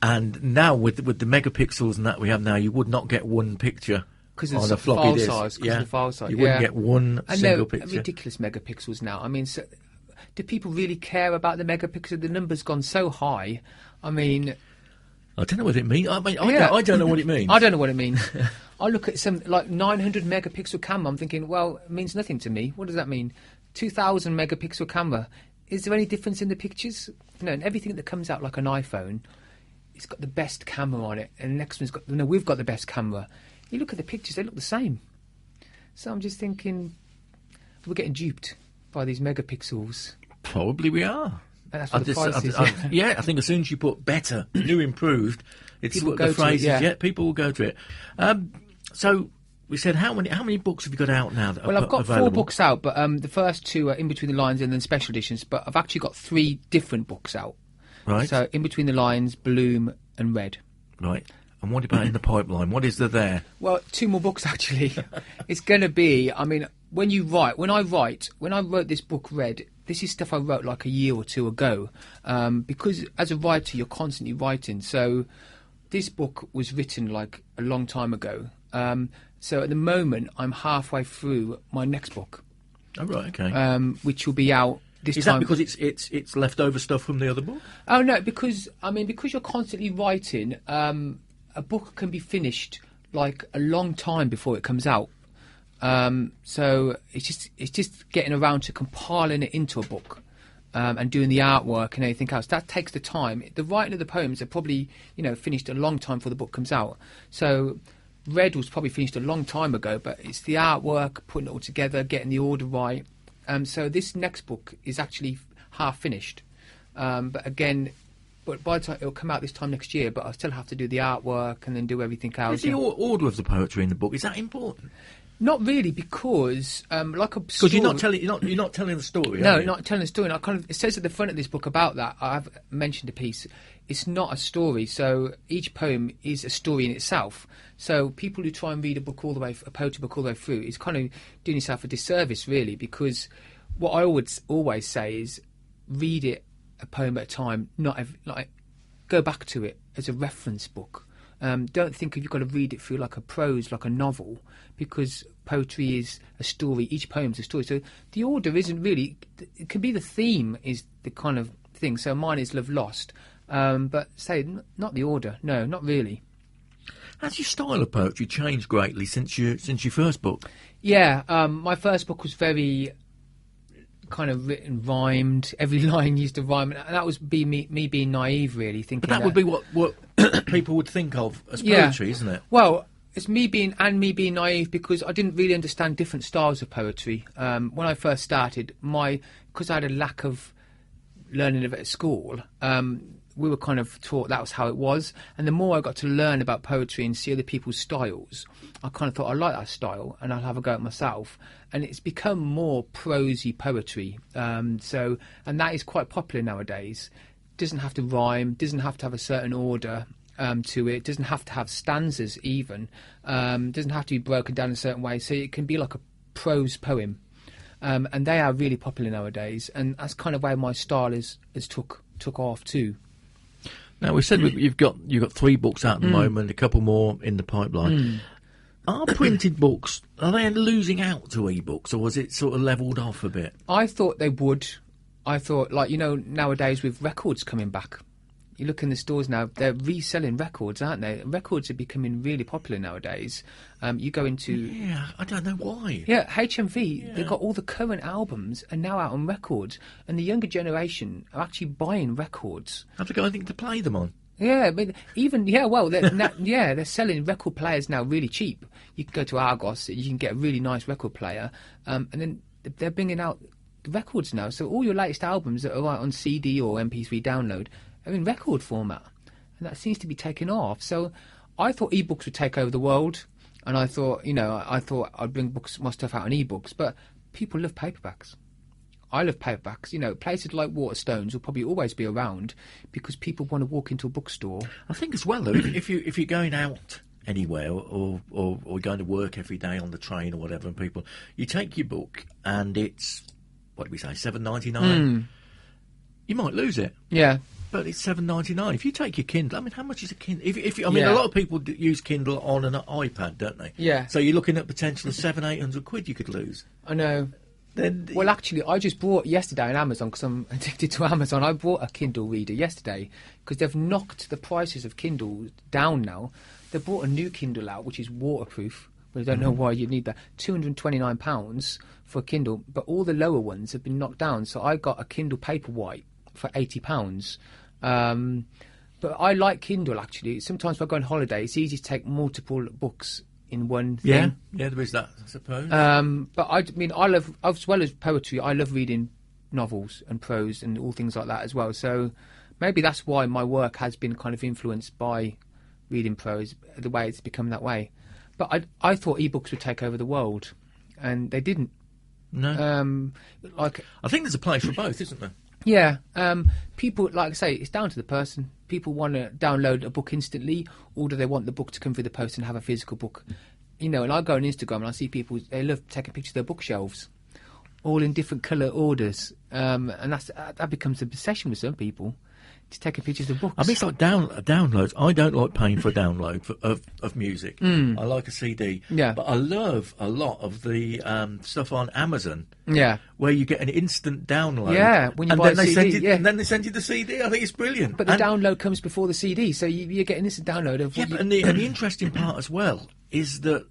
And now with the megapixels and that we have now, you would not get one picture because on of a the floppy file disk. size. Because of the file size. You wouldn't get one I single know, picture. ridiculous megapixels now. I mean, do people really care about the megapixel? The number's gone so high. I mean, I don't know what it means. I Yeah. don't know what it means. I don't know what it means. I look at some like 900 megapixel camera. I'm thinking, well, it means nothing to me. What does that mean? 2,000 megapixel camera. Is there any difference in the pictures? No, and everything that comes out like an iPhone, it's got the best camera on it, and the next one's got. No, we've got the best camera. You look at the pictures; they look the same. So I'm just thinking, we're getting duped by these megapixels. Probably we are. And that's what the price is. I think as soon as you put better, new, improved, it's People what go the to it, phrase is. yeah. Yeah, people will go to it. So we said, how many books have you got out now? That Well, are I've got available? 4 books out, but the first 2 are In Between the Lines and then special editions. But I've actually got 3 different books out. Right. So In Between the Lines, Bloom, and Red. Right. And what about in the pipeline? What is there? Well, 2 more books actually. It's going to be. I mean, when I wrote this book, Red. This is stuff I wrote like a year or 2 ago, because as a writer, you're constantly writing. So this book was written like a long time ago. So at the moment, I'm halfway through my next book. Oh, right, okay. Which will be out this Is time. that because it's leftover stuff from the other book? Oh no, because you're constantly writing, a book can be finished like a long time before it comes out. So it's just getting around to compiling it into a book, and doing the artwork and everything else. That takes the time. The writing of the poems are probably finished a long time before the book comes out. So Red was probably finished a long time ago, but it's the artwork, putting it all together, getting the order right. So this next book is actually half finished, but by the time it'll come out this time next year, but I still have to do the artwork and then do everything else. Is the order of the poetry in the book, is that important? Not really, because like a Because you're not telling the story. No, are you? not telling a story. And it says at the front of this book about that. I've mentioned a piece. It's not a story. So each poem is a story in itself. So people who try and read a poetry book all the way through, is kind of doing yourself a disservice, really. Because what I would always say is, read it a poem at a time. Go back to it as a reference book. Don't think you've got to read it through like a prose, like a novel, because poetry is a story. Each poem's a story. So the order isn't really. It can be the theme is the kind of thing. So mine is Love Lost, but not the order. No, not really. Has your style of poetry changed greatly since your first book? Yeah, my first book was very kind of written, rhymed. Every line used to rhyme, and that was me being naive, really thinking. But that would be what people would think of as poetry, isn't it? Well, it's me being naive, because I didn't really understand different styles of poetry. When I first started, because I had a lack of learning of it at school, we were kind of taught that was how it was. And the more I got to learn about poetry and see other people's styles, I kind of thought, I like that style, and I'll have a go at myself. And it's become more prosy poetry. And that is quite popular nowadays. Doesn't have to rhyme, doesn't have to have a certain order to it, doesn't have to have stanzas even, doesn't have to be broken down in a certain way. So it can be like a prose poem. And they are really popular nowadays. And that's kind of where my style has took off too. Now, we said you've got 3 books out at the moment, a couple more in the pipeline. Are printed books, are they losing out to ebooks, or was it sort of levelled off a bit? I thought they would. I thought, nowadays with records coming back, you look in the stores now, they're reselling records, aren't they? Records are becoming really popular nowadays. You go into... Yeah, I don't know why. Yeah, HMV, they've got all the current albums are now out on records, and the younger generation are actually buying records. Have they got anything to play them on? Yeah, but they're selling record players now really cheap. You can go to Argos, you can get a really nice record player, and then they're bringing out the records now. So all your latest albums that are out on CD or MP3 download are in record format, and that seems to be taking off. So I thought ebooks would take over the world, and I thought I'd bring my stuff out on ebooks, but people love paperbacks. I love paperbacks. Places like Waterstones will probably always be around because people want to walk into a bookstore. I think as well, though, if you're going out anywhere or going to work every day on the train or whatever, and you take your book and it's, what do we say, $7.99. You might lose it. Yeah. But it's $7.99. If you take your Kindle, how much is a Kindle? A lot of people use Kindle on an iPad, don't they? Yeah. So you're looking at potentially £700-800 you could lose. I know. then Well, actually, I just bought yesterday on Amazon, because I'm addicted to Amazon. I bought a Kindle reader yesterday because they've knocked the prices of Kindle down now. They brought a new Kindle out, which is waterproof. But I don't know why you need that. £229 for a Kindle, but all the lower ones have been knocked down. So I got a Kindle Paperwhite for £80. But I like Kindle, actually. Sometimes when I go on holiday, it's easy to take multiple books in one thing. yeah, there is that, I suppose. But I mean, I love, as well as poetry, I love reading novels and prose and all things like that as well. So maybe that's why my work has been kind of influenced by reading prose, the way it's become that way. But I thought ebooks would take over the world, and they didn't. No. Like, I think there's a place for both, isn't there? yeah, people, like I say, it's down to the person. People want to download a book instantly, or do they want the book to come through the post and have a physical book? You know, and I go on Instagram and I see people, they love taking pictures of their bookshelves, all in different colour orders, and that becomes a obsession with some people, just taking pictures of books. I mean, it's like downloads. I don't like paying for a download of music. I like a CD. Yeah. But I love a lot of the stuff on Amazon. Yeah. Where you get an instant download. Yeah, when you and buy then a they CD, send you, yeah. And then they send you the CD. I think it's brilliant. But the download comes before the CD, so you're getting this download of... Yeah, and the interesting part as well is that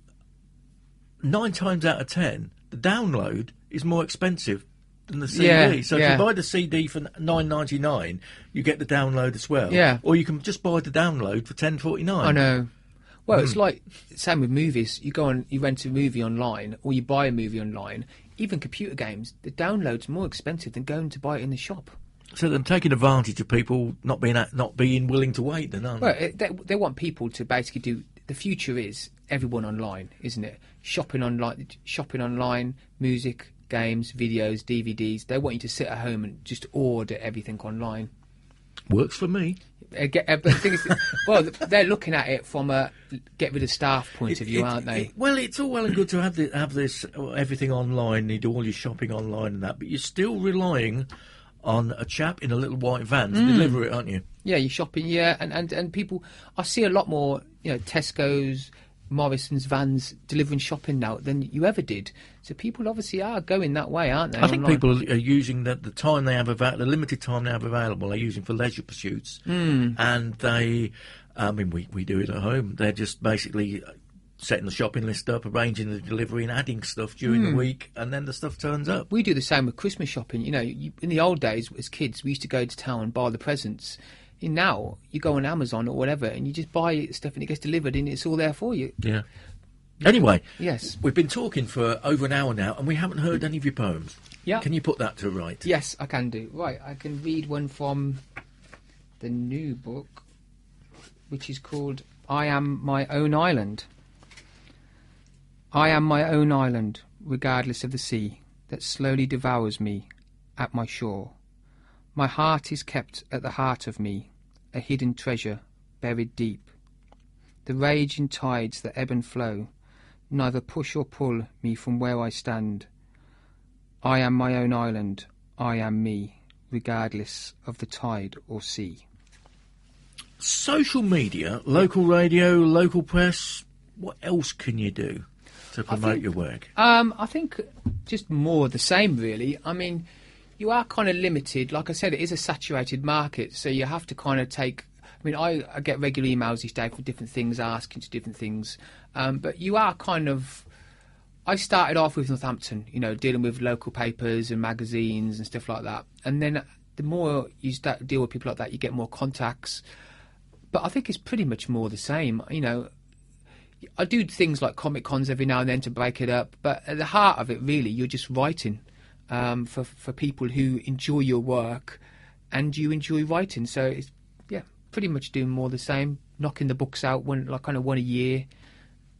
9 times out of 10, the download is more expensive than the CD. Yeah, so if yeah. you buy the CD for $9.99, you get the download as well. Yeah. Or you can just buy the download for $10.49. I know. Well, it's like, same with movies. You go on, you rent a movie online, or you buy a movie online. Even computer games, the download's more expensive than going to buy it in the shop. So they're taking advantage of people not being willing to wait, then, aren't Well, they want people to basically do... The future is everyone online, isn't it? Shopping online, music, games, videos, DVDs. They want you to sit at home and just order everything online. Works for me. But the thing is, well, they're looking at it from a get rid of staff point of view, aren't they? Well, it's all well and good to have this everything online, you do all your shopping online and that, but you're still relying on a chap in a little white van to deliver it, aren't you? Yeah, you're shopping, yeah, and people... I see a lot more, Tesco's, Morrison's vans delivering shopping now than you ever did. So people obviously are going that way, aren't they? I think online? people are using the time they have the limited time they have available, they're using for leisure pursuits. And they... I mean, we do it at home. They're just basically setting the shopping list up, arranging the delivery and adding stuff during the week, and then the stuff turns up. We do the same with Christmas shopping. In the old days, as kids, we used to go to town and buy the presents. And now, you go on Amazon or whatever, and you just buy stuff and it gets delivered and it's all there for you. Yeah. Anyway, Yes. we've been talking for over an hour now, and we haven't heard any of your poems. Yeah. Can you put that to right? Yes, I can do. Right, I can read one from the new book, which is called I Am My Own Island. I am my own island, regardless of the sea that slowly devours me at my shore. My heart is kept at the heart of me, a hidden treasure buried deep. The raging tides that ebb and flow neither push or pull me from where I stand. I am my own island, I am me, regardless of the tide or sea. Social media, local radio, local press, what else can you do to promote your work? I think just more of the same, really. I mean, you are kind of limited. Like I said, it is a saturated market, so you have to kind of take... I mean, I get regular emails each day for different things, asking to different things. But you are kind of... I started off with Northampton, dealing with local papers and magazines and stuff like that. And then the more you start to deal with people like that, you get more contacts. But I think it's pretty much more the same, I do things like Comic Cons every now and then to break it up, but at the heart of it, really, you're just writing for people who enjoy your work, and you enjoy writing. So it's pretty much doing more the same, knocking the books out one a year,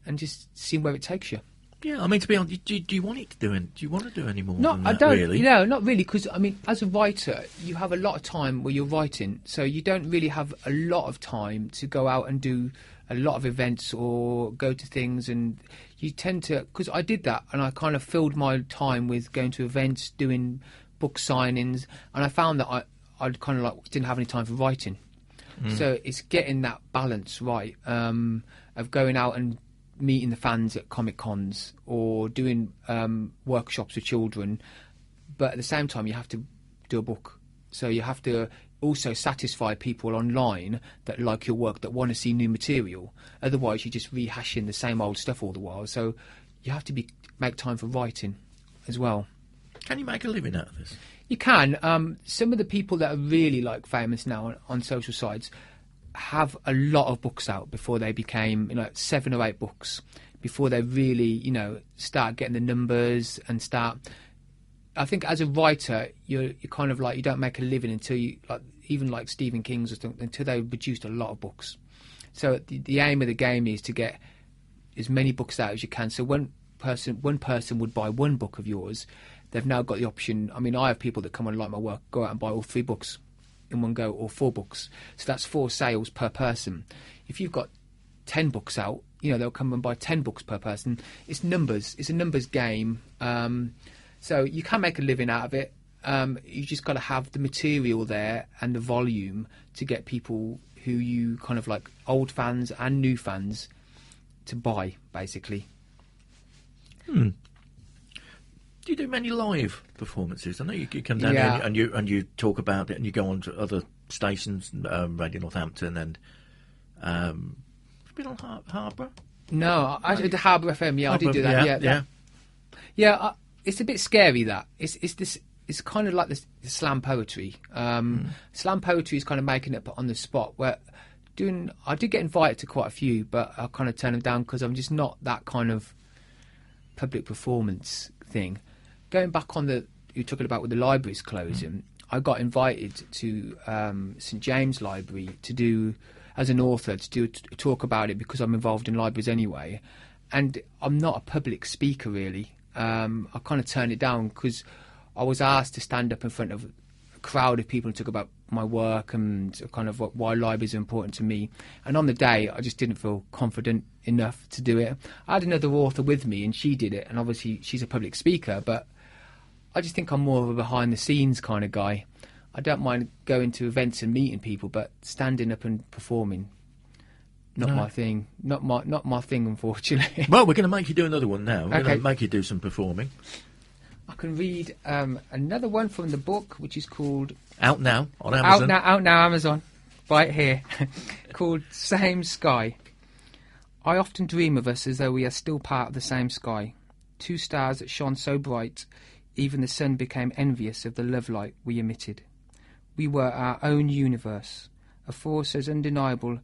and just seeing where it takes you. Yeah, I mean, to be honest, do you want it to do? Do you want to do any more? No, than I that, don't. Really? Not really, because I mean, as a writer, you have a lot of time where you're writing, so you don't really have a lot of time to go out and do a lot of events or go to things, and you tend to, because I did that, and I kind of filled my time with going to events, doing book signings, and I found that I kind of didn't have any time for writing. So it's getting that balance right, of going out and meeting the fans at Comic Cons or doing workshops with children, but at the same time you have to do a book. So you have to also satisfy people online that like your work, that want to see new material. Otherwise, you're just rehashing the same old stuff all the while. So you have to make time for writing as well. Can you make a living out of this? You can. Some of the people that are really like famous now on social sites have a lot of books out before they became, 7 or 8 books before they really, start getting the numbers and start. I think as a writer, you're kind of like, you don't make a living until you, like, even like Stephen King's or something, until they've produced a lot of books. So the aim of the game is to get as many books out as you can. So one person would buy 1 book of yours. They've now got the option. I mean, I have people that come and like my work, go out and buy all 3 books in one go, or 4 books. So that's 4 sales per person. If you've got 10 books out, they'll come and buy 10 books per person. It's numbers. It's a numbers game. So you can make a living out of it. You just got to have the material there and the volume to get people who you kind of like, old fans and new fans, to buy, basically. Do you do many live performances? I know you come down here and you talk about it, and you go on to other stations, Radio Northampton, and have you been on Harbour? No, I did Harbour FM. Yeah, I did do that. Yeah. It's a bit scary, that it's kind of like this slam poetry. Slam poetry is kind of making it on the spot. Where I did get invited to quite a few, but I kind of turned them down because I'm just not that kind of public performance thing. Going back on you're talking about with the libraries closing, I got invited to St James Library to do, as an author, to do a talk about it, because I'm involved in libraries anyway, and I'm not a public speaker really. I kind of turned it down because I was asked to stand up in front of a crowd of people and talk about my work and kind of why libraries are important to me. And on the day, I just didn't feel confident enough to do it. I had another author with me and she did it, and obviously she's a public speaker, but I just think I'm more of a behind-the-scenes kind of guy. I don't mind going to events and meeting people, but standing up and performing, not my thing. Not my thing, unfortunately. Well, we're going to make you do another one now. We're going to make you do some performing. I can read another one from the book, which is called... Out now on Amazon. Out now, Amazon. Right here. Called Same Sky. I often dream of us as though we are still part of the same sky. 2 stars that shone so bright, even the sun became envious of the love light we emitted. We were our own universe, a force as undeniable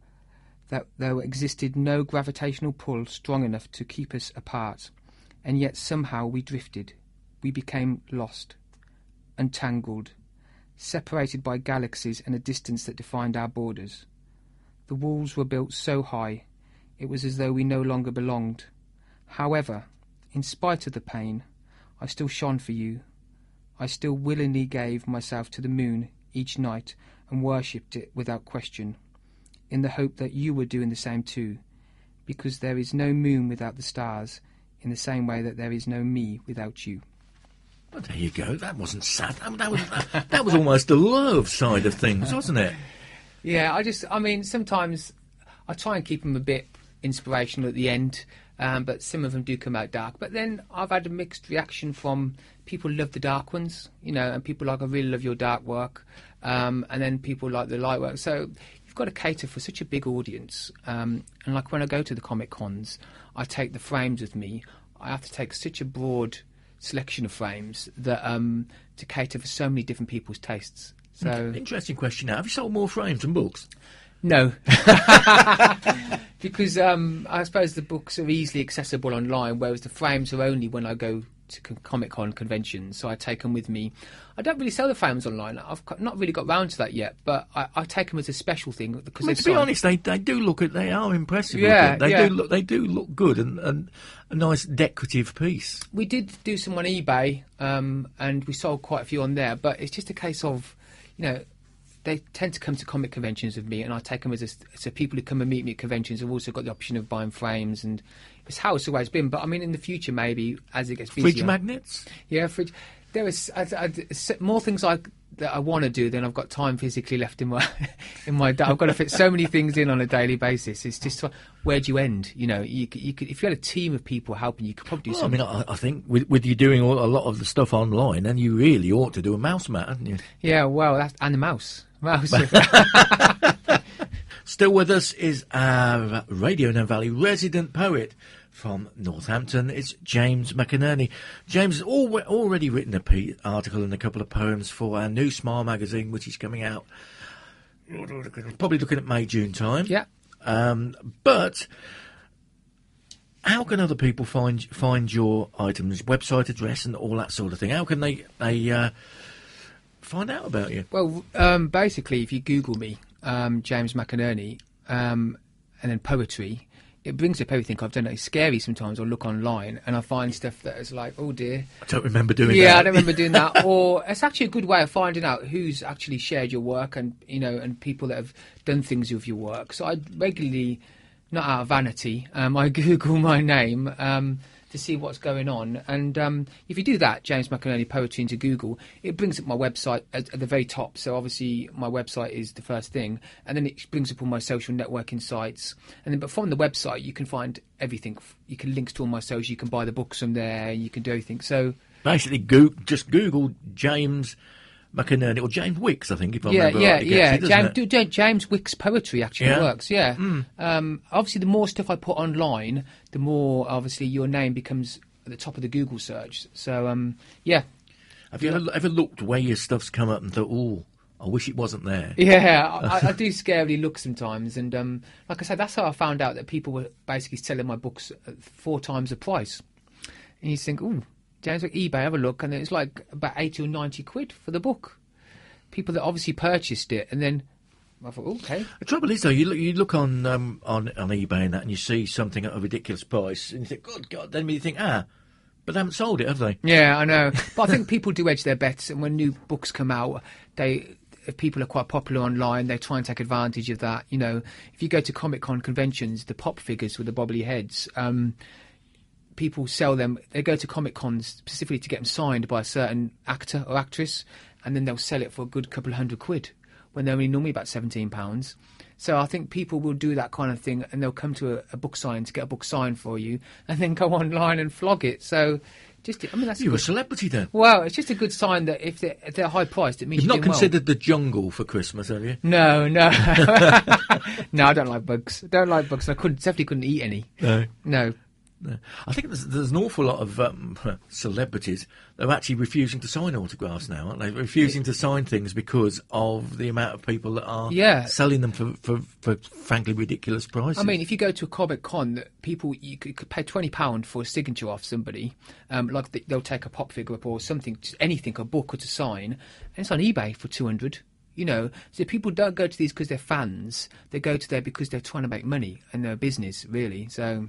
that there existed no gravitational pull strong enough to keep us apart, and yet somehow we drifted. We became lost, untangled, separated by galaxies and a distance that defined our borders. The walls were built so high, it was as though we no longer belonged. However, in spite of the pain, I still shone for you. I still willingly gave myself to the moon each night and worshipped it without question, in the hope that you were doing the same too, because there is no moon without the stars, in the same way that there is no me without you. Well, there you go. That wasn't sad. That was almost the love side of things, wasn't it? Yeah, sometimes I try and keep them a bit inspirational at the end, but some of them do come out dark. But then I've had a mixed reaction from people who love the dark ones, and people like, I really love your dark work, and then people like the light work. So you've got to cater for such a big audience. And like when I go to the Comic Cons, I take the frames with me. I have to take such a broad selection of frames that to cater for so many different people's tastes. So interesting question now. Have you sold more frames than books? No. Because I suppose the books are easily accessible online, whereas the frames are only when I go to Comic-Con conventions, so I take them with me. I don't really sell the frames online. I've not really got round to that yet, but I take them as a special thing because to be honest, they do look at. They are impressive. Yeah, They do look good and a nice decorative piece. We did do some on eBay, and we sold quite a few on there. But it's just a case of, they tend to come to comic conventions with me, and I take them so people who come and meet me at conventions have also got the option of buying frames, and it's how it's always been. But I mean, in the future, maybe as it gets busier, fridge magnets. Yeah, fridge. There is more things I that I want to do, then I've got time physically left in my day. I've got to fit so many things in on a daily basis. It's just, where do you end? You know, you could, if you had a team of people helping, you could probably do something. I mean, I think with you doing a lot of the stuff online, then you really ought to do a mouse mat, hadn't you? Yeah, well, and the mouse. Still with us is our Radio Nene Valley resident poet from Northampton. It's James McInerney. James has already written an article and a couple of poems for our new Smile magazine, which is coming out probably looking at May, June time. Yeah. But how can other people find your items, website address, and all that sort of thing? How can they find out about you? Well, basically, if you Google me, James McInerney, and then poetry, it brings up everything I've done. It's scary sometimes. I'll look online and I find stuff that is like, oh dear. I don't remember doing that. Yeah, I don't remember doing that. Or it's actually a good way of finding out who's actually shared your work and, you know, and people that have done things with your work. So I regularly, not out of vanity, I Google my name to see what's going on. And if you do that, James McInerney Poetry into Google, it brings up my website at the very top. So obviously my website is the first thing, and then it brings up all my social networking sites. And then, but from the website, you can find everything. You can link to all my socials. You can buy the books from there. You can do everything. So basically, just Google James McInerney or James Wicks, I think, if I remember rightly. James Wicks Poetry actually works. Yeah. Obviously, the more stuff I put online, the more obviously your name becomes at the top of the Google search. So yeah. Have you ever looked where your stuff's come up and thought, oh, I wish it wasn't there? Yeah, I do scarily look sometimes, and like I said, that's how I found out that people were basically selling my books at 4 times the price. And you think, oh, James, like eBay, have a look, and it's like about 80 or 90 quid for the book. People that obviously purchased it, and then I thought, okay. The trouble is, though, you look on eBay and that, and you see something at a ridiculous price, and you think, good God, then you think, but they haven't sold it, have they? Yeah, I know. But I think people do edge their bets, and when new books come out, if people are quite popular online, they try and take advantage of that. You know, if you go to Comic-Con conventions, the pop figures with the bobbly heads, people sell them. They go to Comic-Cons specifically to get them signed by a certain actor or actress, and then they'll sell it for a good couple of £100 when they're only normally about £17. So I think people will do that kind of thing, and they'll come to a book sign to get a book signed for you, and then go online and flog it. So that's you're a celebrity then. Well, it's just a good sign that if they're high priced, it means you've not considered the jungle for Christmas, have you? No. No, I don't like bugs. I definitely couldn't eat any. No. I think there's an awful lot of celebrities that are actually refusing to sign autographs now, aren't they? Refusing to sign things because of the amount of people that are selling them for frankly ridiculous prices. I mean, if you go to a Comic-Con, you could pay £20 for a signature off somebody, they'll take a pop figure up or something, anything, a book or to sign, and it's on eBay for £200. You know, so people don't go to these because they're fans. They go to there because they're trying to make money and they're a business, really. So.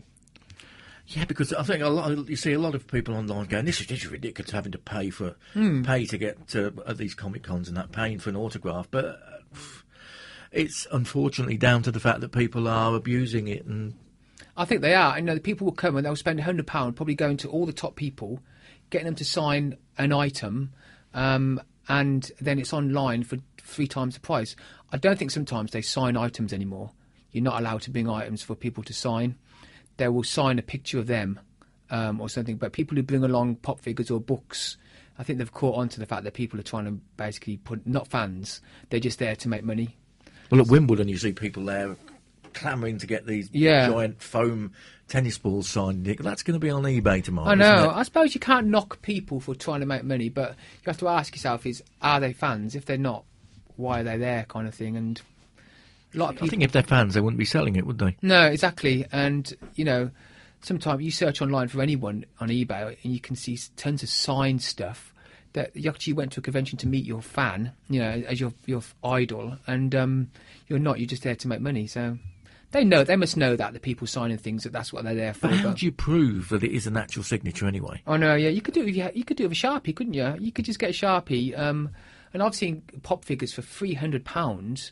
Yeah, because I think you see a lot of people online going, this is ridiculous having to pay to get to at these Comic Cons and that, paying for an autograph. But it's unfortunately down to the fact that people are abusing it. And I think they are. I know the people will come and they'll spend £100 probably going to all the top people, getting them to sign an item, and then it's online for 3 times the price. I don't think sometimes they sign items anymore. You're not allowed to bring items for people to sign. They will sign a picture of them or something. But people who bring along pop figures or books, I think they've caught on to the fact that people are trying to basically not fans, they're just there to make money. Well, at Wimbledon, you see people there clamouring to get these giant foam tennis balls signed. That's going to be on eBay tomorrow. I know. Isn't it? I suppose you can't knock people for trying to make money, but you have to ask yourself, are they fans? If they're not, why are they there, kind of thing? And a lot of people, I think if they're fans, they wouldn't be selling it, would they? No, exactly. And, you know, sometimes you search online for anyone on eBay and you can see tons of signed stuff that you actually went to a convention to meet your fan, you know, as your idol, and you're not. You're just there to make money. So they must know that the people signing things, that's what they're there for. But how do you prove that it is an actual signature anyway? Oh no, yeah, you could do it with a Sharpie, couldn't you? You could just get a Sharpie, and I've seen pop figures for £300.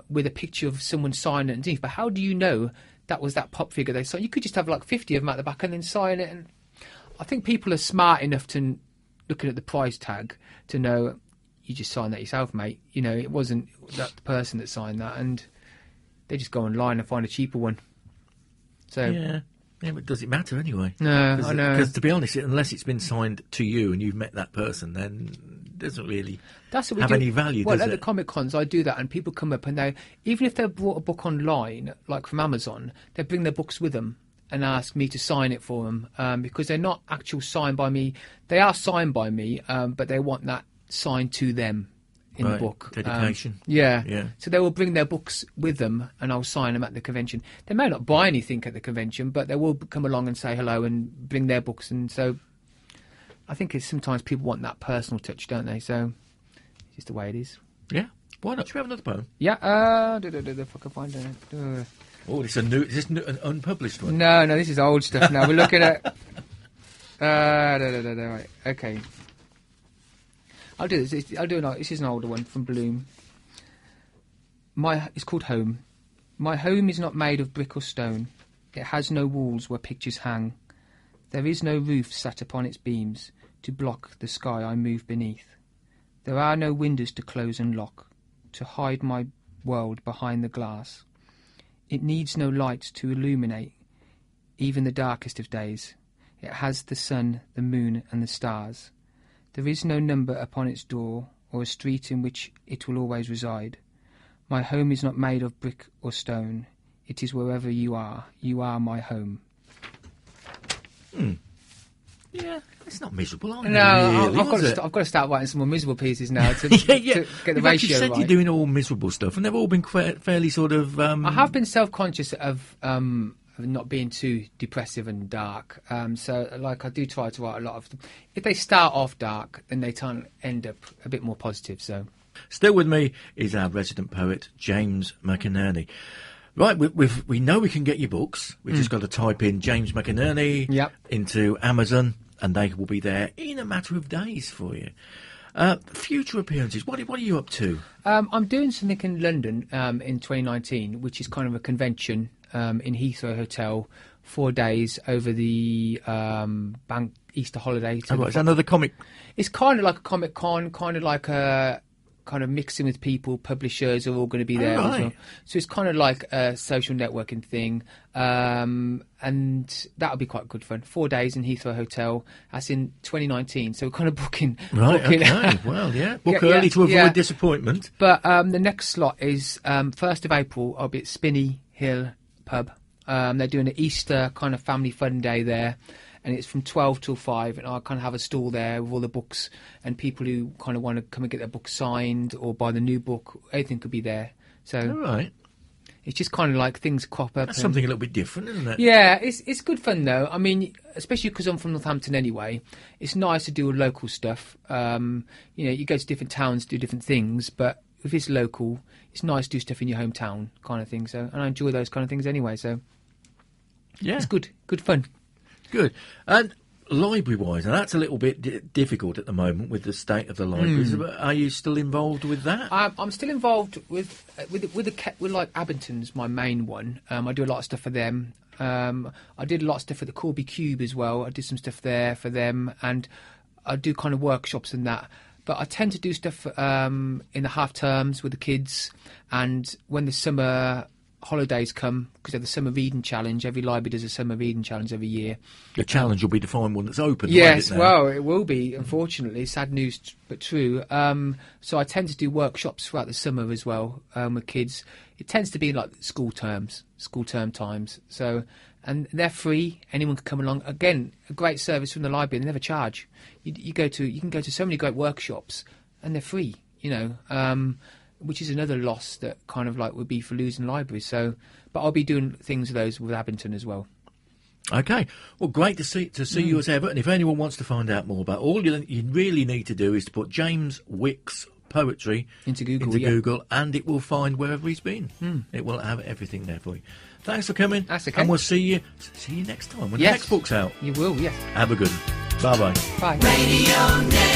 With a picture of someone signing it underneath. But how do you know that was that pop figure they signed? You could just have like 50 of them at the back and then sign it. And I think people are smart enough to, looking at the price tag, to know, you just sign that yourself, mate. You know, it wasn't that the person that signed that, and they just go online and find a cheaper one. So Yeah, but does it matter anyway? No, I know. Because to be honest, unless it's been signed to you and you've met that person, then it doesn't really that's what we have do. any value, Well, does at it? the Comic Cons, I do that, and people come up and they, even if they've bought a book online, like from Amazon, they bring their books with them and ask me to sign it for them, because they're not actual signed by me. They are signed by me, but they want that signed to them in the Right, book. dedication. Yeah. So they will bring their books with them, and I'll sign them at the convention. They may not buy anything at the convention, but they will come along and say hello and bring their books. And so I think it's sometimes people want that personal touch, don't they? So it's just the way it is. Yeah. Why not? Should we have another poem? Yeah. If I can find it. Oh, is this an unpublished one? No, this is old stuff now. We're looking at... Right. Okay. I'll do this. This is an older one from Bloom. It's called Home. My home is not made of brick or stone. It has no walls where pictures hang. There is no roof sat upon its beams to block the sky I move beneath. There are no windows to close and lock, to hide my world behind the glass. It needs no light to illuminate even the darkest of days. It has the sun, the moon, and the stars. There is no number upon its door, or a street in which it will always reside. My home is not made of brick or stone. It is wherever you are. You are my home. Yeah, it's not miserable, are you? No, Really, I've got to start writing some more miserable pieces now to, yeah. to get the You've actually ratio said right. you're doing all miserable stuff, and they've all been fairly sort of... I have been self-conscious of not being too depressive and dark. So, like, I do try to write a lot of them. If they start off dark, then they tend to end up a bit more positive. So, Still with me is our resident poet, James McInerney. Right, we know we can get your books. We've just got to type in James McInerney into Amazon, and they will be there in a matter of days for you. Future appearances, what are you up to? I'm doing something in London in 2019, which is kind of a convention in Heathrow Hotel, 4 days over the bank Easter holiday. So Is that another comic? It's kind of like a Comic Con, kind of like a kind of mixing with people. Publishers are all going to be there as well. So it's kind of like a social networking thing, and that'll be quite good fun. 4 days in Heathrow Hotel. That's in 2019. So we're kind of booking. Okay. Well, yeah. Book early to avoid disappointment. But the next slot is 1st of April. I'll be at Spinney Hill Pub. They're doing an Easter kind of family fun day there, and it's from 12 till 5, and I kind of have a stall there with all the books, and people who kind of want to come and get their book signed or buy the new book, anything could be there. So All right. it's just kind of like things crop up. That's something a little bit different, isn't it? Yeah, it's good fun though. I mean, especially because I'm from Northampton anyway, it's nice to do local stuff. You go to different towns, do different things, but if it's local, it's nice to do stuff in your hometown kind of thing. So, and I enjoy those kind of things anyway. So, Yeah. it's good fun. Good. And library-wise, and that's a little bit difficult at the moment with the state of the libraries. Are you still involved with that? I'm still involved with like Abington's my main one. I do a lot of stuff for them. I did a lot of stuff at the Corby Cube as well. I did some stuff there for them, and I do kind of workshops and that. But I tend to do stuff in the half terms with the kids, and when the summer holidays come, because of the summer reading challenge. Every library does a summer reading challenge every year. The challenge will be to find one that's open. Yes, won't it, well, it will be, unfortunately. Sad news, but true. So I tend to do workshops throughout the summer as well with kids. It tends to be like school term times. So, and they're free. Anyone can come along. Again, a great service from the library. They never charge. You can go to so many great workshops, and they're free. Which is another loss that kind of like would be for losing libraries. So, but I'll be doing things of those with Abington as well. Okay. Well, great to see you as ever. And if anyone wants to find out more about all you really need to do is to put James Wicks poetry into Google, and it will find wherever he's been. It will have everything there for you. Thanks for coming. That's okay. And we'll see you next time when the next book's out. You will, yes. Have a good one. Bye-bye. Bye. Radio Nene.